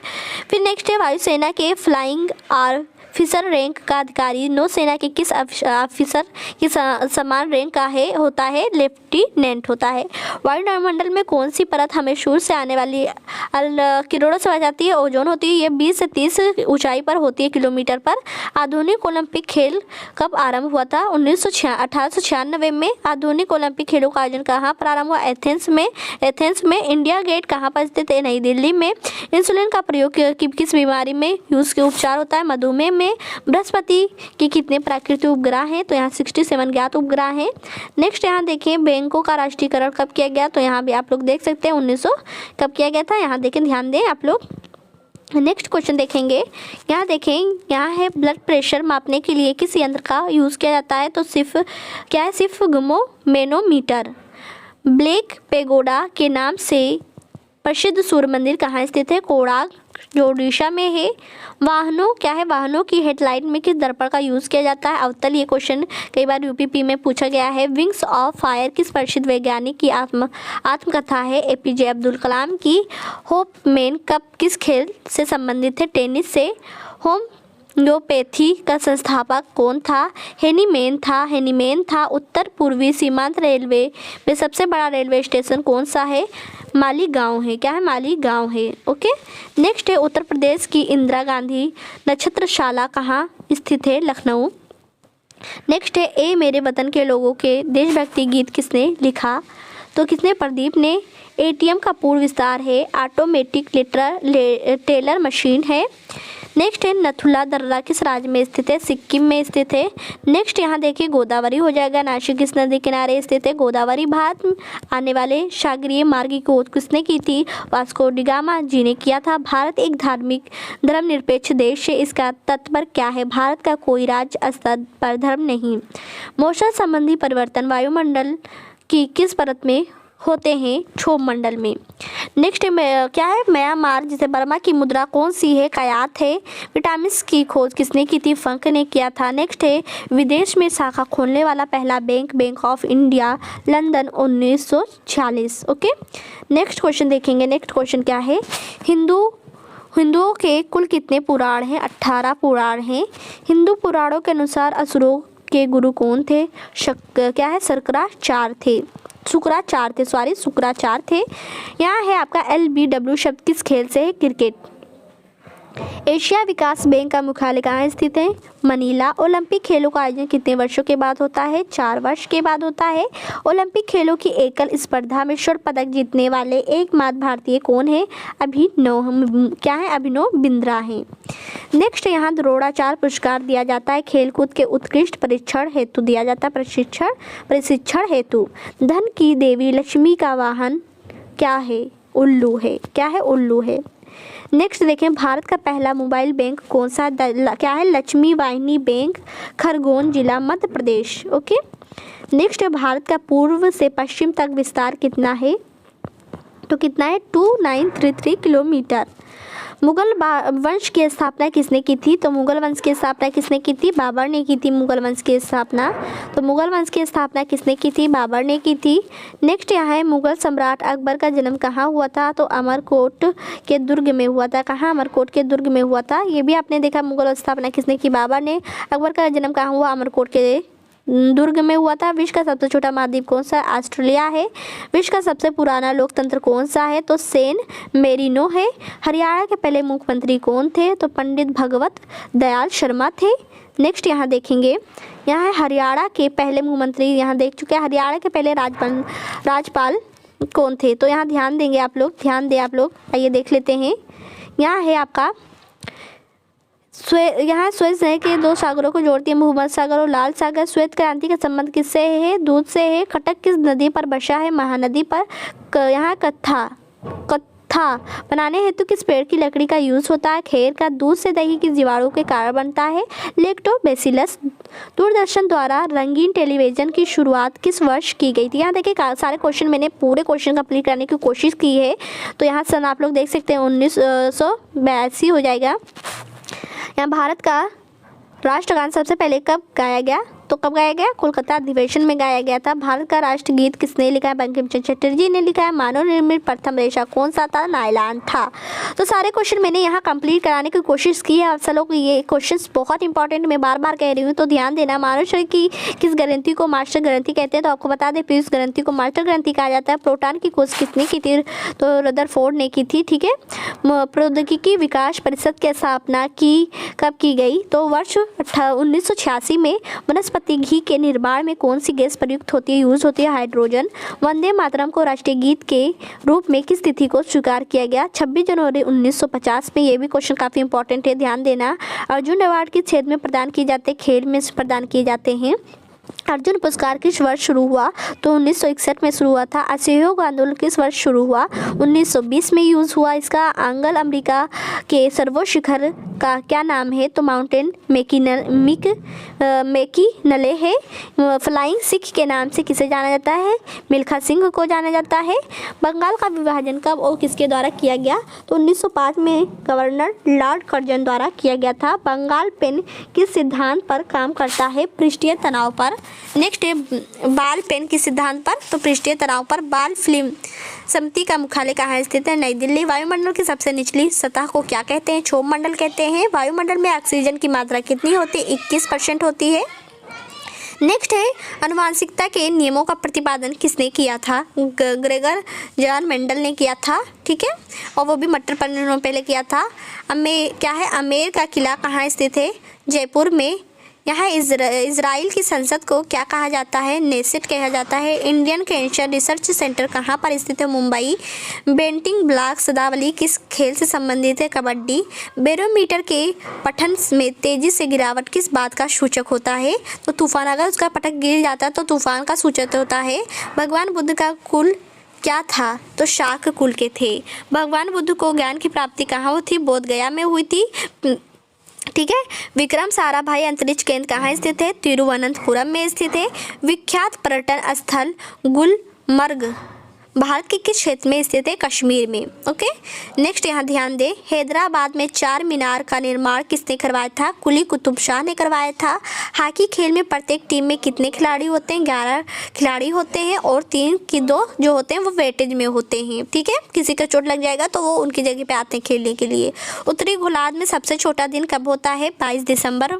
फिर नेक्स्ट है वायुसेना के फ्लाइंग ऑफिसर रैंक का अधिकारी नौसेना के किस ऑफिसर की समान रैंक का होता है, लेफ्टिनेंट होता है। वायुमंडल में कौन सी परत हमें सूर्य से आने वाली किरणों से बचाती है, ओजोन होती है। ये 20 से 30 ऊंचाई पर होती है, किलोमीटर पर। आधुनिक ओलंपिक खेल कब आरंभ हुआ था, 1896 में। आधुनिक ओलंपिक खेलों का आयोजन कहाँ प्रारंभ हुआ, एथेंस में। इंडिया गेट कहाँ पर स्थित है, नई दिल्ली में। इंसुलिन का प्रयोग किस बीमारी में यूज के उपचार होता है, मधुमेह में। बृहस्पति के कितने प्राकृतिक उपग्रह हैं, तो यहाँ 67 ज्ञात उपग्रह हैं। नेक्स्ट यहाँ देखें बैंकों का राष्ट्रीयकरण कब किया गया, तो यहाँ भी आप लोग देख सकते हैं 1900 कब किया गया था, यहाँ देखें, ध्यान दें आप लोग। नेक्स्ट क्वेश्चन देखेंगे, यहाँ देखें, यहाँ है ब्लड प्रेशर मापने के लिए किस यंत्र का यूज़ किया जाता है, तो सिर्फ मैनोमीटर। ब्लैक पेगोडा के नाम से प्रसिद्ध सूर्य मंदिर कहाँ स्थित है, कोणार्क जो उड़ीसा में है। वाहनों क्या है, वाहनों की हेडलाइट में किस दर्पण का यूज़ किया जाता है, अवतल। ये क्वेश्चन कई बार यूपीपी में पूछा गया है। विंग्स ऑफ फायर किस प्रसिद्ध वैज्ञानिक की आत्मकथा है, एपीजे अब्दुल कलाम की। होपमैन कप किस खेल से संबंधित है, टेनिस से। होम्योपैथी का संस्थापक कौन था, हेनीमैन था। उत्तर पूर्वी सीमांत रेलवे में सबसे बड़ा रेलवे स्टेशन कौन सा है, मालीगांव है। क्या है, मालीगांव है। ओके, नेक्स्ट है उत्तर प्रदेश की इंदिरा गांधी नक्षत्रशाला कहाँ स्थित है, लखनऊ। नेक्स्ट है ए मेरे वतन के लोगों के देशभक्ति गीत किसने लिखा, तो किसने, प्रदीप ने। एटीएम का पूर्ण विस्तार है ऑटोमेटिक टेलर मशीन है। नेक्स्ट है नथुला दर्रा किस राज्य में स्थित है, सिक्किम में स्थित है। नेक्स्ट यहाँ देखिए गोदावरी हो जाएगा, नासिक किस नदी किनारे स्थित है, गोदावरी। भारत में आने वाले सागरीय मार्ग की खोज किसने की थी, वास्को डी गामा जी ने किया था। भारत एक धार्मिक धर्मनिरपेक्ष देश है, इसका तात्पर्य क्या है, भारत का कोई राज्य स्तर पर धर्म नहीं। मौसम संबंधी परिवर्तन वायुमंडल की किस परत में होते हैं, क्षोभ मंडल में। नेक्स्ट क्या है, म्यांमार जिसे बर्मा की मुद्रा कौन सी है, कायात है। विटामिन की खोज किसने की थी, फंक ने किया था। नेक्स्ट है विदेश में शाखा खोलने वाला पहला bank, bank of India, London 1946। Okay, next question देखेंगे। नेक्स्ट क्वेश्चन क्या है, हिंदुओं के कुल कितने पुराण हैं, 18 पुराण हैं। हिंदू पुराणों के अनुसार असुरों के गुरु कौन थे, क्या है, शुक्राचार्य थे। यहाँ है आपका LBW शब्द किस खेल से है, क्रिकेट। एशिया विकास बैंक का मुख्यालय कहाँ स्थित है, मनीला। ओलंपिक खेलों का आयोजन कितने वर्षों के बाद होता है, 4 वर्ष के बाद होता है। ओलंपिक खेलों की एकल स्पर्धा में स्वर्ण पदक जीतने वाले एकमात्र भारतीय कौन है, अभिनव बिंद्रा हैं। नेक्स्ट यहाँ द्रोणाचार्य पुरस्कार दिया जाता है खेलकूद के उत्कृष्ट परीक्षण हेतु दिया जाता है, प्रशिक्षण हेतु। धन की देवी लक्ष्मी का वाहन क्या है, उल्लू है। क्या है, उल्लू है। नेक्स्ट देखें भारत का पहला मोबाइल बैंक कौन सा, क्या है, लक्ष्मी वाहिनी बैंक, खरगोन जिला, मध्य प्रदेश। ओके, नेक्स्ट भारत का पूर्व से पश्चिम तक विस्तार कितना है, तो कितना है, 2933 किलोमीटर। मुगल वंश की स्थापना किसने की थी, तो मुगल वंश की स्थापना किसने की थी, बाबर ने की थी। मुगल वंश की स्थापना, तो मुगल वंश की स्थापना किसने की थी, बाबर ने की थी। नेक्स्ट यहाँ है मुगल सम्राट अकबर का जन्म कहाँ हुआ था, तो अमरकोट के दुर्ग में हुआ था। कहाँ, अमरकोट के दुर्ग में हुआ था। ये भी आपने देखा, मुगल स्थापना किसने की, बाबर ने। अकबर का जन्म कहाँ हुआ, अमरकोट के दुर्ग में हुआ था। विश्व का सबसे छोटा महाद्वीप कौन सा, ऑस्ट्रेलिया है। विश्व का सबसे पुराना लोकतंत्र कौन सा है, तो सेन मेरिनो है। हरियाणा के पहले मुख्यमंत्री कौन थे, तो पंडित भगवत दयाल शर्मा थे। नेक्स्ट यहाँ देखेंगे, यहाँ है हरियाणा के पहले मुख्यमंत्री, यहाँ देख चुके हैं। हरियाणा के पहले राज्यपाल कौन थे, तो यहाँ ध्यान देंगे आप लोग, ध्यान दें आप लोग। आइए देख लेते हैं। यहाँ है आपका यहाँ स्वेत नहर के 2 सागरों को जोड़ती है, भूमध्य सागर और लाल सागर। श्वेत क्रांति का संबंध किससे है, दूध से है। कटक किस नदी पर बसा है, महानदी पर। यहाँ कत्था बनाने हेतु किस पेड़ की लकड़ी का यूज होता है, खेर का। दूध से दही किस जीवाणु के कारण बनता है, लैक्टोबैसिलस। दूरदर्शन द्वारा रंगीन टेलीविजन की शुरुआत किस वर्ष की गई थी। यहाँ देखिए सारे क्वेश्चन मैंने पूरे क्वेश्चन कंप्लीट करने की कोशिश की है, तो यहाँ सन आप लोग देख सकते हैं 1982 हो जाएगा। यहाँ भारत का राष्ट्रगान सबसे पहले कब गाया गया, तो कब गाया गया, कोलकाता अधिवेशन में गाया गया था। भारत का राष्ट्रगीत किसने लिखा है, बंकिम चंद्र चटर्जी ने लिखा है। मानव निर्मित प्रथम रेशा कौन सा था, नायलॉन था। तो सारे क्वेश्चन मैंने यहाँ कंप्लीट कराने की कोशिश की है। आप सब लोग ये क्वेश्चंस बहुत इंपॉर्टेंट मैं बार बार कह रही हूँ, तो ध्यान देना। मानव शरीर की किस ग्रंथि को मास्टर ग्रंथि कहते हैं, तो आपको बता दें पीयूष ग्रंथि को मास्टर ग्रंथि कहा जाता है। प्रोटॉन की खोज किसने की थी, तो रदरफोर्ड ने की थी। ठीक है, प्रौद्योगिकी विकास परिषद की स्थापना कब की गई, तो वर्ष 1986 में। वनस्पति घी के निर्माण में कौन सी गैस प्रयुक्त होती है, यूज होती है, हाइड्रोजन। वंदे मातरम को राष्ट्रीय गीत के रूप में किस तिथि को स्वीकार किया गया, 26 जनवरी 1950 में। ये भी क्वेश्चन काफ़ी इंपॉर्टेंट है, ध्यान देना। अर्जुन अवार्ड किस क्षेत्र में प्रदान किए जाते हैं, खेल में प्रदान किए जाते हैं। अर्जुन पुरस्कार किस वर्ष शुरू हुआ? तो 1961 में शुरू हुआ था। असहयोग आंदोलन किस वर्ष शुरू हुआ? 1920 में यूज़ हुआ इसका। आंगल अमेरिका के सर्वोच्च शिखर का क्या नाम है? तो माउंटेन मैकिनले है। फ्लाइंग सिख के नाम से किसे जाना जाता है? मिल्खा सिंह को जाना जाता है। बंगाल का विभाजन कब और किसके द्वारा किया गया? तो 1905 में गवर्नर लॉर्ड कर्जन द्वारा किया गया था। बंगाल पेन किस सिद्धांत पर काम करता है? पृष्ठीय तनाव पर। नेक्स्ट है बाल पेन किस सिद्धांत पर? तो पृष्ठीय तनाव पर। बाल फिल्म समिति का मुख्यालय कहाँ स्थित है? नई दिल्ली। वायुमंडल की सबसे निचली सतह को क्या कहते हैं? क्षोभ मंडल कहते हैं। वायुमंडल में ऑक्सीजन की मात्रा कितनी होती है? 21% होती है। नेक्स्ट है आनुवंशिकता के नियमों का प्रतिपादन किसने किया था? ग्रेगर जॉन मेंडल ने किया था। ठीक है, और वो भी मटर पनीर में पहले किया था। आमेर का किला कहाँ स्थित है? जयपुर में। यहाँ इजराइल की संसद को क्या कहा जाता है? नेसेट कहा जाता है। इंडियन कैंसर रिसर्च सेंटर कहाँ पर स्थित है? मुंबई। बेंटिंग ब्लॉक शब्दावली किस खेल से संबंधित है? कबड्डी। बैरोमीटर के पठन में तेजी से गिरावट किस बात का सूचक होता है? तो तूफान। अगर उसका पटक गिर जाता है तो तूफान का सूचक होता है। भगवान बुद्ध का कुल क्या था? तो शाक कुल के थे। भगवान बुद्ध को ज्ञान की प्राप्ति कहाँ हुई थी? बोध गया में हुई थी। ठीक है। विक्रम साराभाई अंतरिक्ष केंद्र कहाँ स्थित है? तिरुवनंतपुरम में स्थित है। विख्यात पर्यटन स्थल गुलमर्ग भारत के किस क्षेत्र में स्थित है? कश्मीर में। ओके, नेक्स्ट यहाँ ध्यान दें, हैदराबाद में 4 मीनार का निर्माण किसने करवाया था? कुली कुतुब शाह ने करवाया था। हॉकी खेल में प्रत्येक टीम में कितने खिलाड़ी होते हैं? 11 खिलाड़ी होते हैं और 3 की 2 जो होते हैं वो वेटेज में होते हैं। ठीक है, किसी का चोट लग जाएगा तो वो उनकी जगह पे आते हैं खेलने के लिए। उत्तरी गोलार्ध में सबसे छोटा दिन कब होता है? 22 दिसंबर।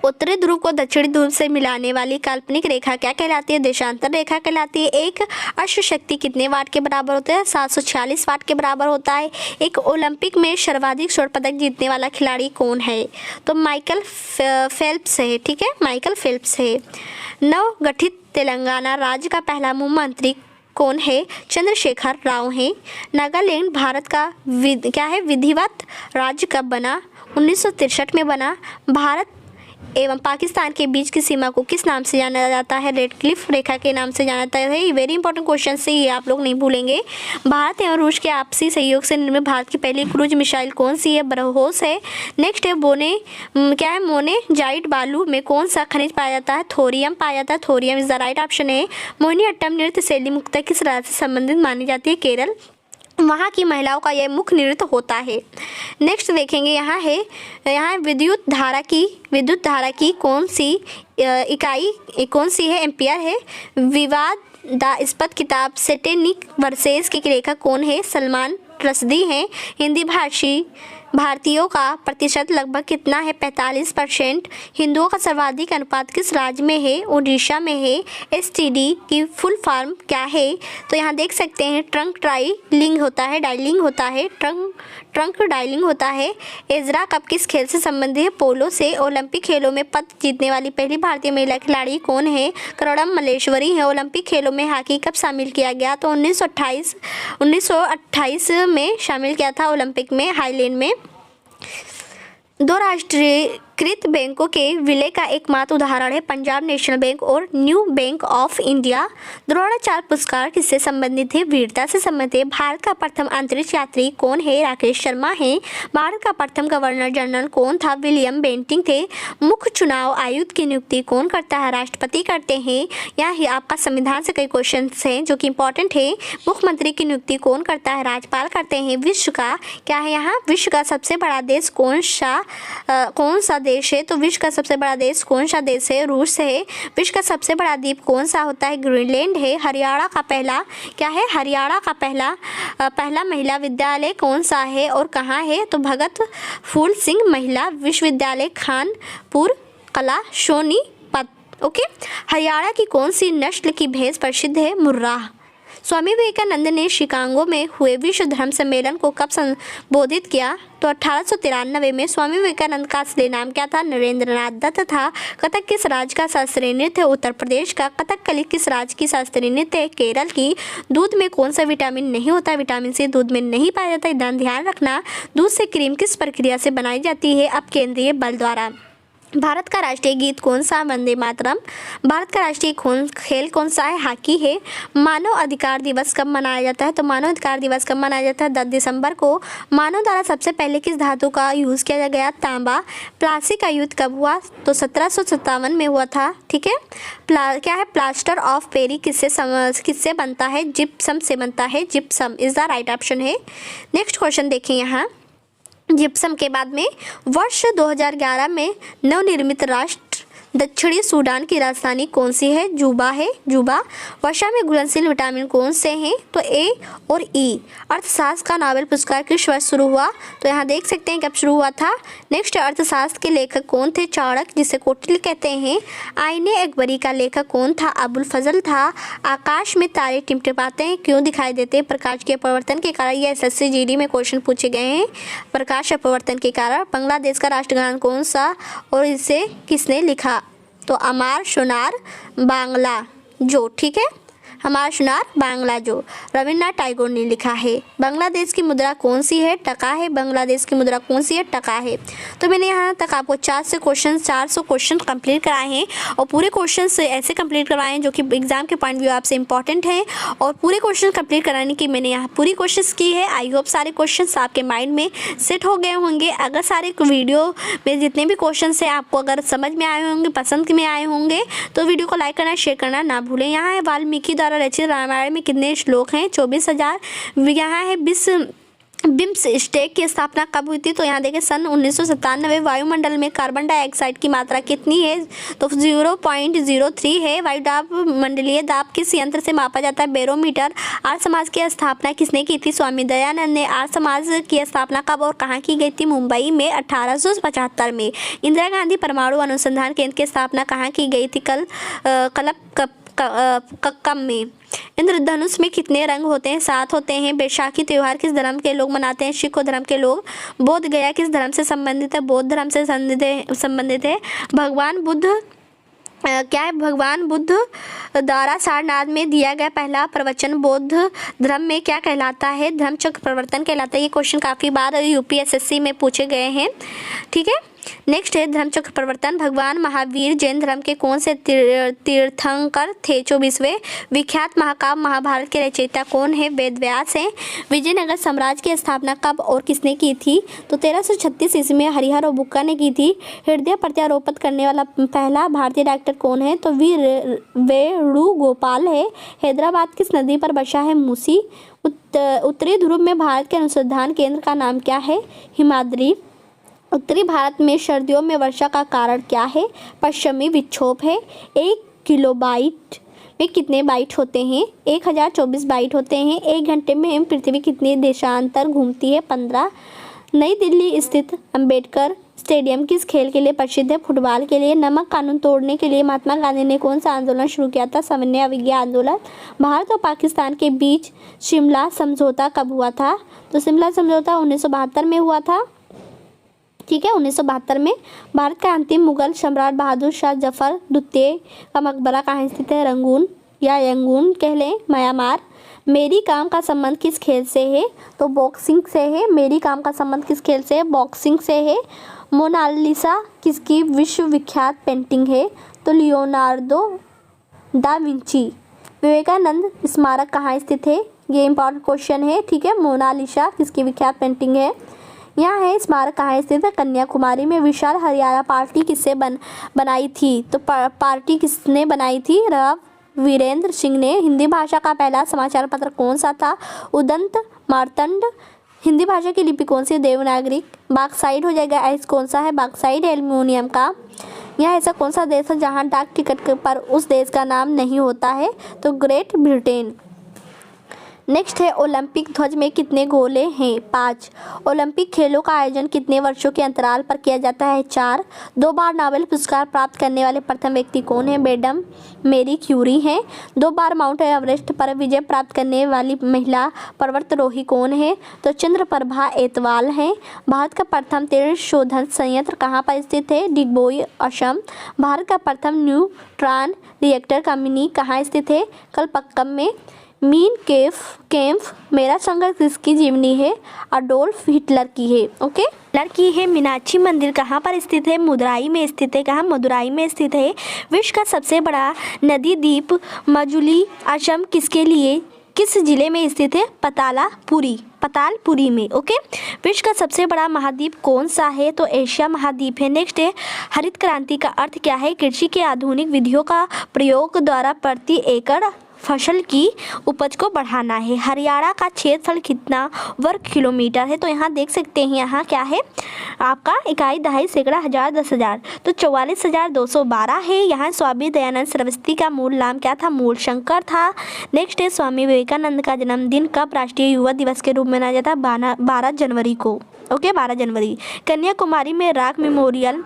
उत्तरी ध्रुव को दक्षिणी ध्रुव से मिलाने वाली काल्पनिक रेखा क्या कहलाती है? देशांतर रेखा कहलाती है। एक अश्व शक्ति कितने वाट के बराबर होता है? 746 वाट के बराबर होता है। एक ओलंपिक में सर्वाधिक स्वर्ण पदक जीतने वाला खिलाड़ी कौन है? तो माइकल फेल्प्स है। ठीक है, माइकल फेल्प्स है। नवगठित तेलंगाना राज्य का पहला मुख्यमंत्री कौन है? चंद्रशेखर राव है। नागालैंड भारत का विधिवत राज्य कब बना? 1963 में बना। भारत एवं पाकिस्तान के बीच की सीमा को किस नाम से जाना जाता है? रेड क्लिफ रेखा के नाम से जाना जाता है। ये वेरी इंपॉर्टेंट क्वेश्चन से, ये आप लोग नहीं भूलेंगे। भारत एवं रूस के आपसी सहयोग से निर्मित भारत की पहली क्रूज मिसाइल कौन सी है? ब्रह्मोस है। नेक्स्ट है मोनेजाइट बालू में कौन सा खनिज पाया जाता है? थोरियम पाया जाता है। Thorium is the right option है। मोहिनीअट्टम नृत्य शैली मुख्यतः किस राज्य से संबंधित मानी जाती है? केरल। वहाँ की महिलाओं का यह मुख्य नृत्य होता है। नेक्स्ट देखेंगे, यहाँ विद्युत धारा की कौन सी इकाई कौन सी है? एम्पियर है। विवादास्पद किताब सैटेनिक वर्सेस के लेखक कौन है? सलमान रश्दी हैं। हिंदी भाषी भारतीयों का प्रतिशत लगभग कितना है? 45%। हिंदुओं का सर्वाधिक अनुपात किस राज्य में है? उड़ीसा में है। एसटीडी की फुल फॉर्म क्या है? तो यहाँ देख सकते हैं ट्रंक डाइलिंग होता है। ट्रंक डाइलिंग होता है। एजरा कप किस खेल से संबंधित है? पोलो से। ओलंपिक खेलों में पदक जीतने वाली पहली भारतीय महिला खिलाड़ी कौन है? करोड़म मल्लेश्वरी है। ओलंपिक खेलों में हॉकी कब शामिल किया गया? तो 1928 में शामिल किया था ओलंपिक में हाईलैंड में। 2 राष्ट्रीयकृत बैंकों के विलय का एकमात्र उदाहरण है पंजाब नेशनल बैंक और new bank of India. Dronacharya पुरस्कार किससे संबंधित है? वीरता से संबंधित है। भारत का प्रथम अंतरिक्ष यात्री कौन है? राकेश शर्मा है। भारत का प्रथम गवर्नर जनरल कौन था? विलियम बेंटिंग थे। मुख्य चुनाव आयुक्त की नियुक्ति कौन करता है? राष्ट्रपति करते हैं। यहाँ आपका संविधान से कई क्वेश्चन हैं जो कि इंपॉर्टेंट है। मुख्यमंत्री की नियुक्ति कौन करता है? राज्यपाल करते हैं। विश्व का क्या है? यहाँ विश्व का सबसे बड़ा देश कौन सा देश है? तो विश्व का सबसे बड़ा देश कौन सा देश है? रूस है। विश्व का सबसे बड़ा द्वीप कौन सा होता है? ग्रीनलैंड है। हरियाणा का पहला महिला विद्यालय कौन सा है और कहाँ है? तो भगत फूल सिंह महिला विश्वविद्यालय खानपुर कला सोनीपत। ओके, हरियाणा की कौन सी नस्ल की भैंस प्रसिद्ध है? मुर्राह। स्वामी विवेकानंद ने शिकागो में हुए विश्व धर्म सम्मेलन को कब संबोधित किया? तो 1893 में। स्वामी विवेकानंद का असली नाम क्या था? नरेंद्रनाथ दत्त था। कथक किस राज्य का शास्त्रीय नृत्य है? उत्तर प्रदेश का। कथकली किस राज्य की शास्त्रीय नृत्य है? केरल की। दूध में कौन सा विटामिन नहीं होता? विटामिन सी दूध में नहीं पाया जाता है। ध्यान रखना। दूध से क्रीम किस प्रक्रिया से बनाई जाती है? अपकेंद्रीय बल द्वारा। भारत का राष्ट्रीय गीत कौन सा है? वंदे मातरम। भारत का राष्ट्रीय खेल कौन सा है? हॉकी है। मानव अधिकार दिवस कब मनाया जाता है? तो मानव अधिकार दिवस कब मनाया जाता है? 10 दिसंबर को। मानव द्वारा सबसे पहले किस धातु का यूज़ किया गया? तांबा। प्लासी का युद्ध कब हुआ? तो 1757 में हुआ था। ठीक है। क्या है? प्लास्टर ऑफ पेरी किससे बनता है? जिप्सम से बनता है। Gypsum is the right option है। नेक्स्ट क्वेश्चन देखें यहाँ। जिप्सम के बाद में वर्ष 2011 में नवनिर्मित राष्ट्र दक्षिणी सूडान की राजधानी कौन सी है? जूबा है। जूबा। वर्षा में घुलनशील विटामिन कौन से हैं? तो ए और ई। अर्थशास्त्र का नोबेल पुरस्कार किस वर्ष शुरू हुआ? तो यहाँ देख सकते हैं कब शुरू हुआ था। नेक्स्ट, अर्थशास्त्र के लेखक कौन थे? चाणक्य, जिसे कौटिल्य कहते हैं। आईने अकबरी का लेखक कौन था? अबुल फजल था। आकाश में तारे टिमटिमाते हैं, क्यों दिखाई देते हैं? प्रकाश के अपवर्तन के कारण। ये SSC GD में क्वेश्चन पूछे गए हैं। प्रकाश अपवर्तन के कारण। बांग्लादेश का राष्ट्रगान कौन सा और इसे किसने लिखा? तो अमार सुनार बांग्ला जो। ठीक है, हमार सुनार बांग्ला जो रविन्द्रनाथ टैगोर ने लिखा है। बांग्लादेश की मुद्रा कौन सी है? टका है। बांग्लादेश की मुद्रा कौन सी है? टका है। तो मैंने यहाँ तक आपको 400 क्वेश्चन कंप्लीट कराए हैं और पूरे क्वेश्चन ऐसे कंप्लीट करवाए हैं जो कि एग्जाम के पॉइंट व्यू आपसे इंपॉर्टेंट हैं और पूरे क्वेश्चन कंप्लीट कराने की मैंने यहाँ पूरी कोशिश की है। आई होप सारे क्वेश्चन आपके माइंड में सेट हो गए होंगे। अगर सारे वीडियो में जितने भी क्वेश्चन हैं आपको अगर समझ में आए होंगे, पसंद में आए होंगे, तो वीडियो को लाइक करना, शेयर करना ना भूलें। यहाँ है वाल्मीकि द्वारा रचित रामायण में कितने श्लोक हैं? 24,000। यहाँ है बिम्स्टेक की स्थापना कब हुई थी? तो यहाँ देखें सन 1997। वायुमंडल में कार्बन डाइऑक्साइड की मात्रा कितनी है? तो 0.03 है। वायु दाब मंडलीय दाब किस यंत्र से मापा जाता है? बैरोमीटर। आर्य समाज की स्थापना किसने की थी? स्वामी दयानंद ने। आर्य समाज की स्थापना कब और कहाँ की गई थी? मुंबई में 1875 में। इंदिरा गांधी परमाणु अनुसंधान केंद्र की स्थापना कहाँ की गई थी? कक्कम में। इंद्रधनुष में कितने रंग होते हैं? 7 होते हैं। बैसाखी त्योहार किस धर्म के लोग मनाते हैं? सिख धर्म के लोग। बोध गया किस धर्म से संबंधित है? बौद्ध धर्म से संबंधित है। भगवान बुद्ध क्या है? भगवान बुद्ध द्वारा सारनाथ में दिया गया पहला प्रवचन बौद्ध धर्म में क्या कहलाता है? धर्मचक्र प्रवर्तन कहलाता है। ये क्वेश्चन काफ़ी बार UPSSC में पूछे गए हैं। ठीक है। नेक्स्ट है धर्मचक्र प्रवर्तन। भगवान महावीर जैन धर्म के कौन से तीर्थंकर थे? 24वें। विख्यात महाकाव्य महाभारत के रचयिता कौन है? वेद व्यास हैं। विजयनगर साम्राज्य की स्थापना कब और किसने की थी? तो 1336 ईस्वी में हरिहर और बुक्का ने की थी। हृदय प्रत्यारोपण करने वाला पहला भारतीय डॉक्टर कौन है? तो वेणुगोपाल है। हैदराबाद किस नदी पर बसा है? मूसी। उत्तरी ध्रुव में भारत के अनुसंधान केंद्र का नाम क्या है? हिमाद्री। उत्तरी भारत में सर्दियों में वर्षा का कारण क्या है? पश्चिमी विक्षोभ है। 1 किलोबाइट में कितने बाइट होते हैं? 1024 बाइट होते हैं। 1 घंटे में पृथ्वी कितने देशांतर घूमती है? 15। नई दिल्ली स्थित अंबेडकर स्टेडियम किस खेल के लिए प्रसिद्ध है? फुटबॉल के लिए। नमक कानून तोड़ने के लिए महात्मा गांधी ने कौन सा आंदोलन शुरू किया था? सविनय अवज्ञा आंदोलन। भारत और पाकिस्तान के बीच शिमला समझौता कब हुआ था? तो शिमला समझौता 1972 में हुआ था। ठीक है, 1972 में। भारत का अंतिम मुगल सम्राट बहादुर शाह जफर द्वितीय का मकबरा कहाँ स्थित है? रंगून या यंगून कह लें, म्यांमार। मेरी काम का संबंध किस खेल से है? तो बॉक्सिंग से है। मेरी काम का संबंध किस खेल से है? बॉक्सिंग से है। मोनालिसा किसकी विश्वविख्यात पेंटिंग है? तो लियोनार्डो दा विंची। विवेकानंद स्मारक कहाँ स्थित है? ये इंपॉर्टेंट क्वेश्चन है। ठीक है, मोनालिसा किसकी विख्यात पेंटिंग है? यहाँ है स्मारक कहाँ स्थित है? कन्याकुमारी में। विशाल हरियाणा पार्टी किससे बनाई थी? तो पार्टी किसने बनाई थी? राव वीरेंद्र सिंह ने। हिंदी भाषा का पहला समाचार पत्र कौन सा था? उदंत मार्तंड। हिंदी भाषा की लिपि कौन सी? देवनागरी। बॉक्साइट हो जाएगा। ऐसा कौन सा है? बॉक्साइट एल्युमिनियम का। यह ऐसा कौन सा देश है जहाँ डाक टिकट पर उस देश का नाम नहीं होता है? तो ग्रेट ब्रिटेन। नेक्स्ट है ओलंपिक ध्वज में कितने गोले हैं? 5। ओलंपिक खेलों का आयोजन कितने वर्षों के अंतराल पर किया जाता है? 4। 2 बार नोबेल पुरस्कार प्राप्त करने वाले प्रथम व्यक्ति कौन है? मैडम मेरी क्यूरी हैं। 2 बार माउंट एवरेस्ट पर विजय प्राप्त करने वाली महिला पर्वतारोही कौन है? तो चंद्रप्रभा एतवाल हैं। भारत का प्रथम तेल शोधन संयंत्र कहाँ पर स्थित है? डिगबोई, असम। भारत का प्रथम न्यूट्रॉन रिएक्टर का मिनी कहाँ स्थित है? कलपक्कम में। मीन कैम्फ मेरा संघर्ष किसकी जीवनी है? अडोल्फ हिटलर की है। ओके, हिटलर की है। मीनाक्षी मंदिर कहाँ पर स्थित है? मदुराई में स्थित है। कहाँ? मदुराई में स्थित है। विश्व का सबसे बड़ा नदी द्वीप मजुली असम किसके लिए किस जिले में स्थित है? पतालपुरी में। ओके, विश्व का सबसे बड़ा महाद्वीप कौन सा है? तो एशिया महाद्वीप है। नेक्स्ट है, हरित क्रांति का अर्थ क्या है? कृषि के आधुनिक विधियों का प्रयोग द्वारा प्रति एकड़ फसल की उपज को बढ़ाना है। हरियाणा का क्षेत्रफल कितना वर्ग किलोमीटर है? तो यहाँ देख सकते हैं, यहाँ क्या है आपका इकाई, दहाई, सैकड़ा, हजार, 10,000, तो 44,212 है। यहाँ स्वामी दयानंद सरस्वती का मूल नाम क्या था? मूलशंकर था। नेक्स्ट है, स्वामी विवेकानंद का जन्मदिन कब राष्ट्रीय युवा दिवस के रूप में मनाया जाता है? 12 जनवरी को। ओके, 12 जनवरी। कन्याकुमारी में रॉक मेमोरियल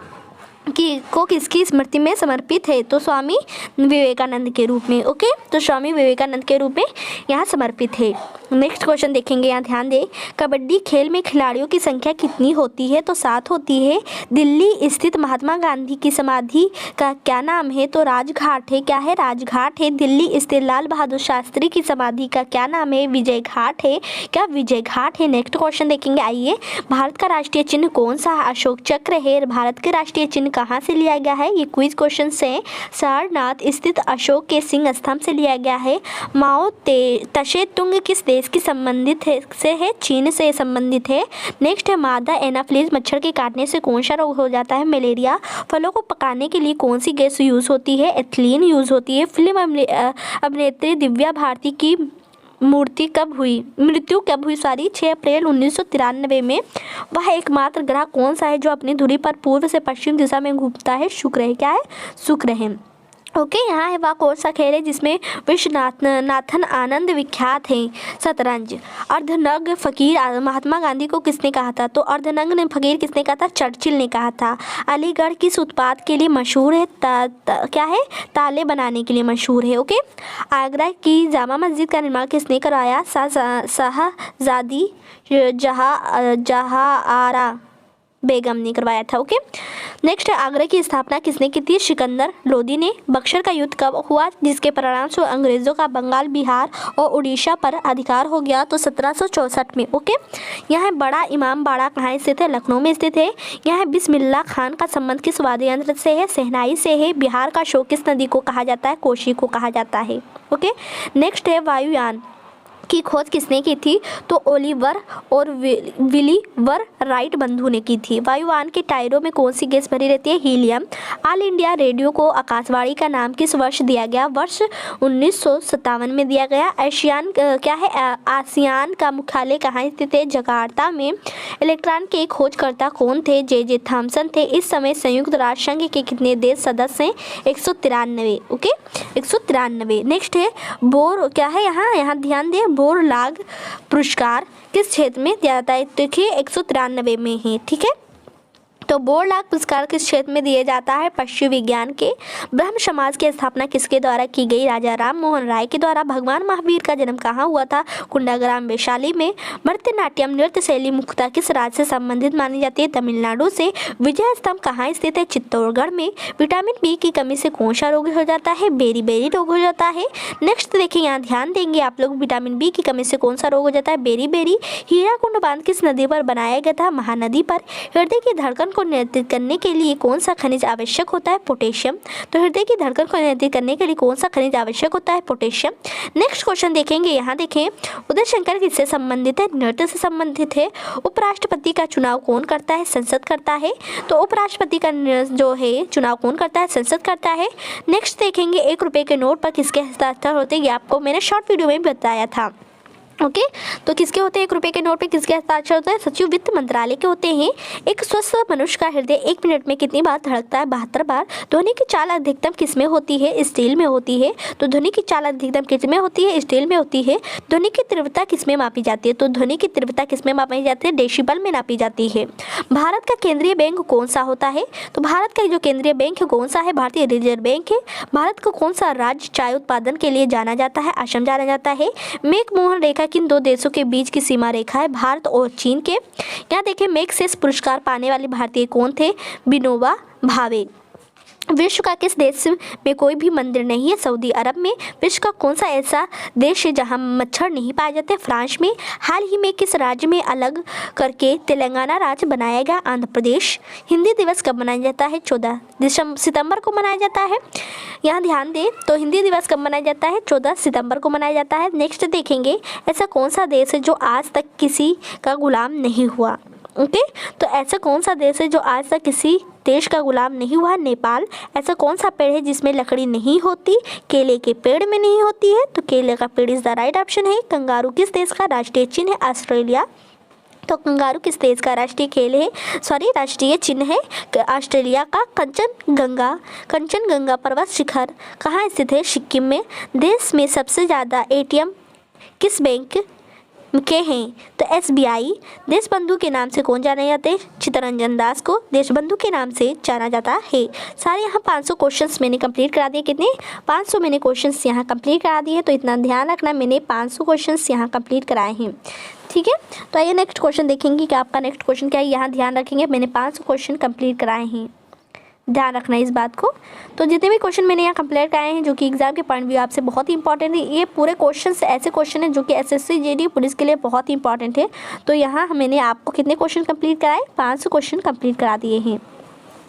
को किसकी स्मृति में समर्पित है? तो स्वामी विवेकानंद के रूप में। ओके, तो स्वामी विवेकानंद के रूप में यहाँ समर्पित है। नेक्स्ट क्वेश्चन देखेंगे, यहाँ ध्यान दें। कबड्डी खेल में खिलाड़ियों की संख्या कितनी होती है? तो 7 होती है। दिल्ली स्थित महात्मा गांधी की समाधि का क्या नाम है? तो राजघाट है। क्या है? राजघाट है। दिल्ली स्थित लाल बहादुर शास्त्री की समाधि का क्या नाम है? विजय घाट है। क्या? विजय घाट है। नेक्स्ट क्वेश्चन देखेंगे, आइए। भारत का राष्ट्रीय चिन्ह कौन सा है? अशोक चक्र है। भारत के राष्ट्रीय चिन्ह कहाँ से लिया गया है? ये क्विज क्वेश्चन से सारनाथ स्थित अशोक के सिंह स्तंभ से लिया गया है। माओ तसे तुंग किस देश की संबंधित है? चीन से संबंधित है। नेक्स्ट है, मादा एनाफिलीज मच्छर के काटने से कौन सा रोग हो जाता है? मलेरिया। फलों को पकाने के लिए कौन सी गैस यूज होती है? एथिलीन यूज होती है। फिल्म अभिनेत्री दिव्या भारती की मृत्यु कब हुई? 6 अप्रैल 1993 में। वह एकमात्र ग्रह कौन सा है जो अपनी धुरी पर पूर्व से पश्चिम दिशा में घूमता है? शुक्र है। क्या है? शुक्र है। ओके, यहाँ है वह कौन सा खेल है जिसमें विश्वनाथन आनंद विख्यात हैं? शतरंज। अर्धनग्न फकीर महात्मा गांधी को किसने कहा था? तो अर्धनग्न फकीर किसने कहा था? चर्चिल ने कहा था। अलीगढ़ किस उत्पाद के लिए मशहूर है? क्या है? ताले बनाने के लिए मशहूर है। ओके, आगरा की जामा मस्जिद का निर्माण किसने करवाया? शाहजादी जहाआरा बेगम ने करवाया था। ओके, नेक्स्ट है, आगरा की स्थापना किसने की थी? सिकंदर लोदी ने। बक्सर का युद्ध कब हुआ जिसके परिणामस्वरूप अंग्रेजों का बंगाल, बिहार और उड़ीसा पर अधिकार हो गया? तो 1764 में। ओके, यहाँ बड़ा इमाम बाड़ा कहाँ स्थित है? लखनऊ में स्थित है। यहाँ बिस्मिल्लाह खान का संबंध किस वाद्य यंत्र से है? शहनाई से है। बिहार का शोक किस नदी को कहा जाता है? कोसी को कहा जाता है। ओके, नेक्स्ट है, वायुयान की खोज किसने की थी? तो ओलिवर और विलीवर राइट बंधु ने की थी। वायुयान के टायरों में कौन सी गैस भरी रहती है? हीलियम। ऑल इंडिया रेडियो को आकाशवाणी का नाम किस वर्ष दिया गया? वर्ष 1957 में दिया गया। आसियान का मुख्यालय कहाँ स्थित है? जकार्ता में। इलेक्ट्रॉन के खोजकर्ता कौन थे? जे थॉमसन थे। इस समय संयुक्त राष्ट्र संघ के कितने देश सदस्य हैं? 193। ओके, 193। नेक्स्ट है, बोर। क्या है? यहाँ ध्यान दें, बोरलाग पुरस्कार किस क्षेत्र में दिया जाता है? देखिए 193 में है। ठीक है, तो बोरलाग पुरस्कार किस क्षेत्र में दिया जाता है? पशु विज्ञान के। ब्रह्म समाज की स्थापना किसके द्वारा की गई? राजा राम मोहन राय के द्वारा। भगवान महावीर का जन्म कहाँ हुआ था? कुंडाग्राम, वैशाली में। भरतनाट्यम नृत्य शैली मुख्यतः किस राज्य से संबंधित मानी जाती है? तमिलनाडु से। विजय स्तंभ कहाँ स्थित है? चित्तौड़गढ़ में। विटामिन बी की कमी से कौन सा रोग हो जाता है? बेरी रोग हो जाता है। नेक्स्ट देखिए, यहाँ ध्यान देंगे आप लोग, विटामिन बी की कमी से कौन सा रोग हो जाता है? बेरी। हीराकुंड बांध किस नदी पर बनाया गया था? महानदी पर। हृदय की धड़कन को नियंत्रित करने के लिए कौन सा खनिज आवश्यक होता है? पोटेशियम। तो हृदय की धड़कन को नियंत्रित करने के लिए कौन सा खनिज आवश्यक होता है? पोटेशियम। नेक्स्ट क्वेश्चन देखेंगे, यहाँ देखें, उदय शंकर किससे संबंधित है? नृत्य से संबंधित है। उपराष्ट्रपति का चुनाव कौन करता है? संसद करता है। तो उपराष्ट्रपति का जो है चुनाव कौन करता है? संसद करता है। नेक्स्ट देखेंगे, 1 रुपये के नोट पर किसके हस्ताक्षर होते हैं? ये आपको मैंने शॉर्ट वीडियो में बताया था। ओके, तो किसके होते हैं? 1 रुपये के नोट पे किसके हस्ताक्षर होते हैं? सचिव वित्त मंत्रालय के होते हैं। एक स्वस्थ मनुष्य का हृदय 1 मिनट में कितनी बार धड़कता है? 72 बार। ध्वनि की चाल अधिकतम किसमें होती है? स्टील में होती है। तो ध्वनि की चाल अधिकतम किसमें होती है? स्टील में होती है। ध्वनि की तीव्रता किसमें मापी जाती है? तो ध्वनि की तीव्रता किसमें मापी जाती है? डेसिबल में नापी जाती है। भारत का केंद्रीय बैंक कौन सा होता है? तो भारत का जो केंद्रीय बैंक है कौन सा है? भारतीय रिजर्व बैंक है। भारत को कौन सा राज्य चाय उत्पादन के लिए जाना जाता है? असम जाना जाता है। मैकमोहन रेखा किन 2 देशों के बीच की सीमा रेखा है? भारत और चीन के। यहाँ देखिए, मैग्सेसे पुरस्कार पाने वाले भारतीय कौन थे? विनोबा भावे। विश्व का किस देश में कोई भी मंदिर नहीं है? सऊदी अरब में। विश्व का कौन सा ऐसा देश है जहां मच्छर नहीं पाए जाते? फ्रांस में। हाल ही में किस राज्य में अलग करके तेलंगाना राज्य बनाया गया? आंध्र प्रदेश। हिंदी दिवस कब मनाया जाता है? 14 सितंबर को मनाया जाता है। यहाँ ध्यान दें तो हिंदी दिवस कब मनाया जाता है? 14 सितंबर को मनाया जाता है। नेक्स्ट देखेंगे, ऐसा कौन सा देश है जो आज तक किसी का गुलाम नहीं हुआ? ओके तो ऐसा कौन सा देश है जो आज तक किसी देश का गुलाम नहीं हुआ? नेपाल। ऐसा कौन सा पेड़ है जिसमें लकड़ी नहीं होती? केले के पेड़ में नहीं होती है, तो केले का पेड़ इज द राइट ऑप्शन है। कंगारू किस देश का राष्ट्रीय चिन्ह है? ऑस्ट्रेलिया। तो कंगारू किस देश का राष्ट्रीय खेल है? राष्ट्रीय चिन्ह है ऑस्ट्रेलिया का। कंचनगंगा पर्वत शिखर कहाँ स्थित है? सिक्किम में। देश में सबसे ज़्यादा ATM किस बैंक के हैं? तो SBI। देश बंधु के नाम से कौन जाने जाते हैं? चित्तरंजन दास को देश बंधु के नाम से जाना जाता है। सारे यहाँ 500 क्वेश्चंस मैंने कंप्लीट करा दिए। कितने? 500 मैंने क्वेश्चंस यहाँ कंप्लीट करा दिए हैं। तो इतना ध्यान रखना, मैंने 500 क्वेश्चंस यहाँ कंप्लीट कराए हैं। ठीक है, तो आइए नेक्स्ट क्वेश्चन देखेंगे कि आपका नेक्स्ट क्वेश्चन क्या है। यहाँ ध्यान रखेंगे, मैंने 500 क्वेश्चन कंप्लीट कराए हैं, ध्यान रखना इस बात को। तो जितने भी क्वेश्चन मैंने यहाँ कंप्लीट कराए हैं जो कि एग्जाम के पॉइंट व्यू आपसे बहुत ही इंपॉर्टेंट है, ये पूरे क्वेश्चन ऐसे क्वेश्चन हैं जो कि SSC JD पुलिस के लिए बहुत ही इंपॉर्टेंट है। तो यहाँ मैंने आपको कितने क्वेश्चन कंप्लीट कराए? 500 क्वेश्चन कंप्लीट करा दिए हैं।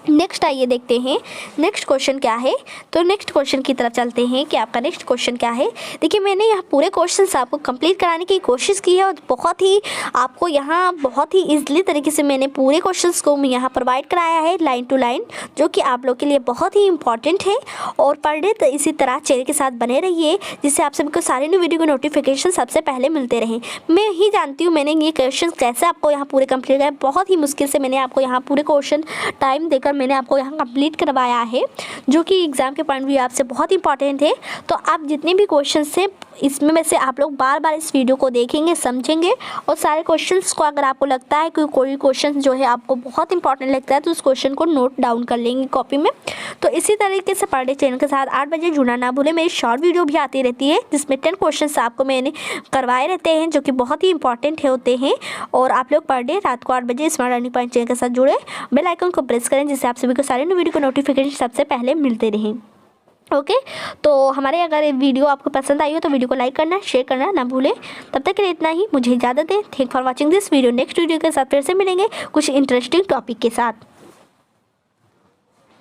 नेक्स्ट आइए देखते हैं नेक्स्ट क्वेश्चन क्या है। तो नेक्स्ट क्वेश्चन की तरफ चलते हैं कि आपका नेक्स्ट क्वेश्चन क्या है। देखिए मैंने यहाँ पूरे क्वेश्चंस आपको कंप्लीट कराने की कोशिश की है और बहुत ही आपको यहाँ बहुत ही ईजिली तरीके से मैंने पूरे क्वेश्चंस को यहाँ प्रोवाइड कराया है लाइन टू लाइन, जो कि आप लोग के लिए बहुत ही इंपॉर्टेंट है। और पर डे तो इसी तरह चैनल के साथ बने रहिए जिससे आप सबको सारे न्यू वीडियो के नोटिफिकेशन सबसे पहले मिलते रहें। मैं ही जानती हूँ मैंने ये क्वेश्चन कैसे आपको यहाँ पूरे कंप्लीट कराए, बहुत ही मुश्किल से मैंने आपको यहाँ पूरे क्वेश्चन टाइम देकर मैंने आपको यहाँ कंप्लीट करवाया है, जो कि एग्जाम के पॉइंट व्यू आपसे बहुत इंपॉर्टेंट है। तो आप जितने भी क्वेश्चंस हैं इसमें में से आप लोग बार बार इस वीडियो को देखेंगे, समझेंगे और सारे क्वेश्चंस को अगर आपको लगता है कि कोई क्वेश्चन जो है आपको बहुत इंपॉर्टेंट लगता है तो उस क्वेश्चन को नोट डाउन कर लेंगे कॉपी में। तो इसी तरीके से पर डे चैनल के साथ 8 बजे जुड़ना ना भूलें। मेरी शॉर्ट वीडियो भी आती रहती है जिसमें 10 क्वेश्चन आपको मैंने करवाए रहते हैं जो कि बहुत ही इंपॉर्टेंट होते हैं। और आप लोग पर डे रात को 8 बजे स्मार्ट अर्निंग पॉइंट चैनल के साथ जुड़े, बेल आइकन को प्रेस करें जिससे आप सभी को सारे वीडियो को नोटिफिकेशन सबसे पहले मिलते रहें। ओके तो हमारे अगर वीडियो आपको पसंद आई हो तो वीडियो को लाइक करना, शेयर करना ना भूलें। तब तक के लिए इतना ही, मुझे इजाज़त दें। Thank for watching this video. Next video के साथ फिर से मिलेंगे कुछ इंटरेस्टिंग टॉपिक के साथ।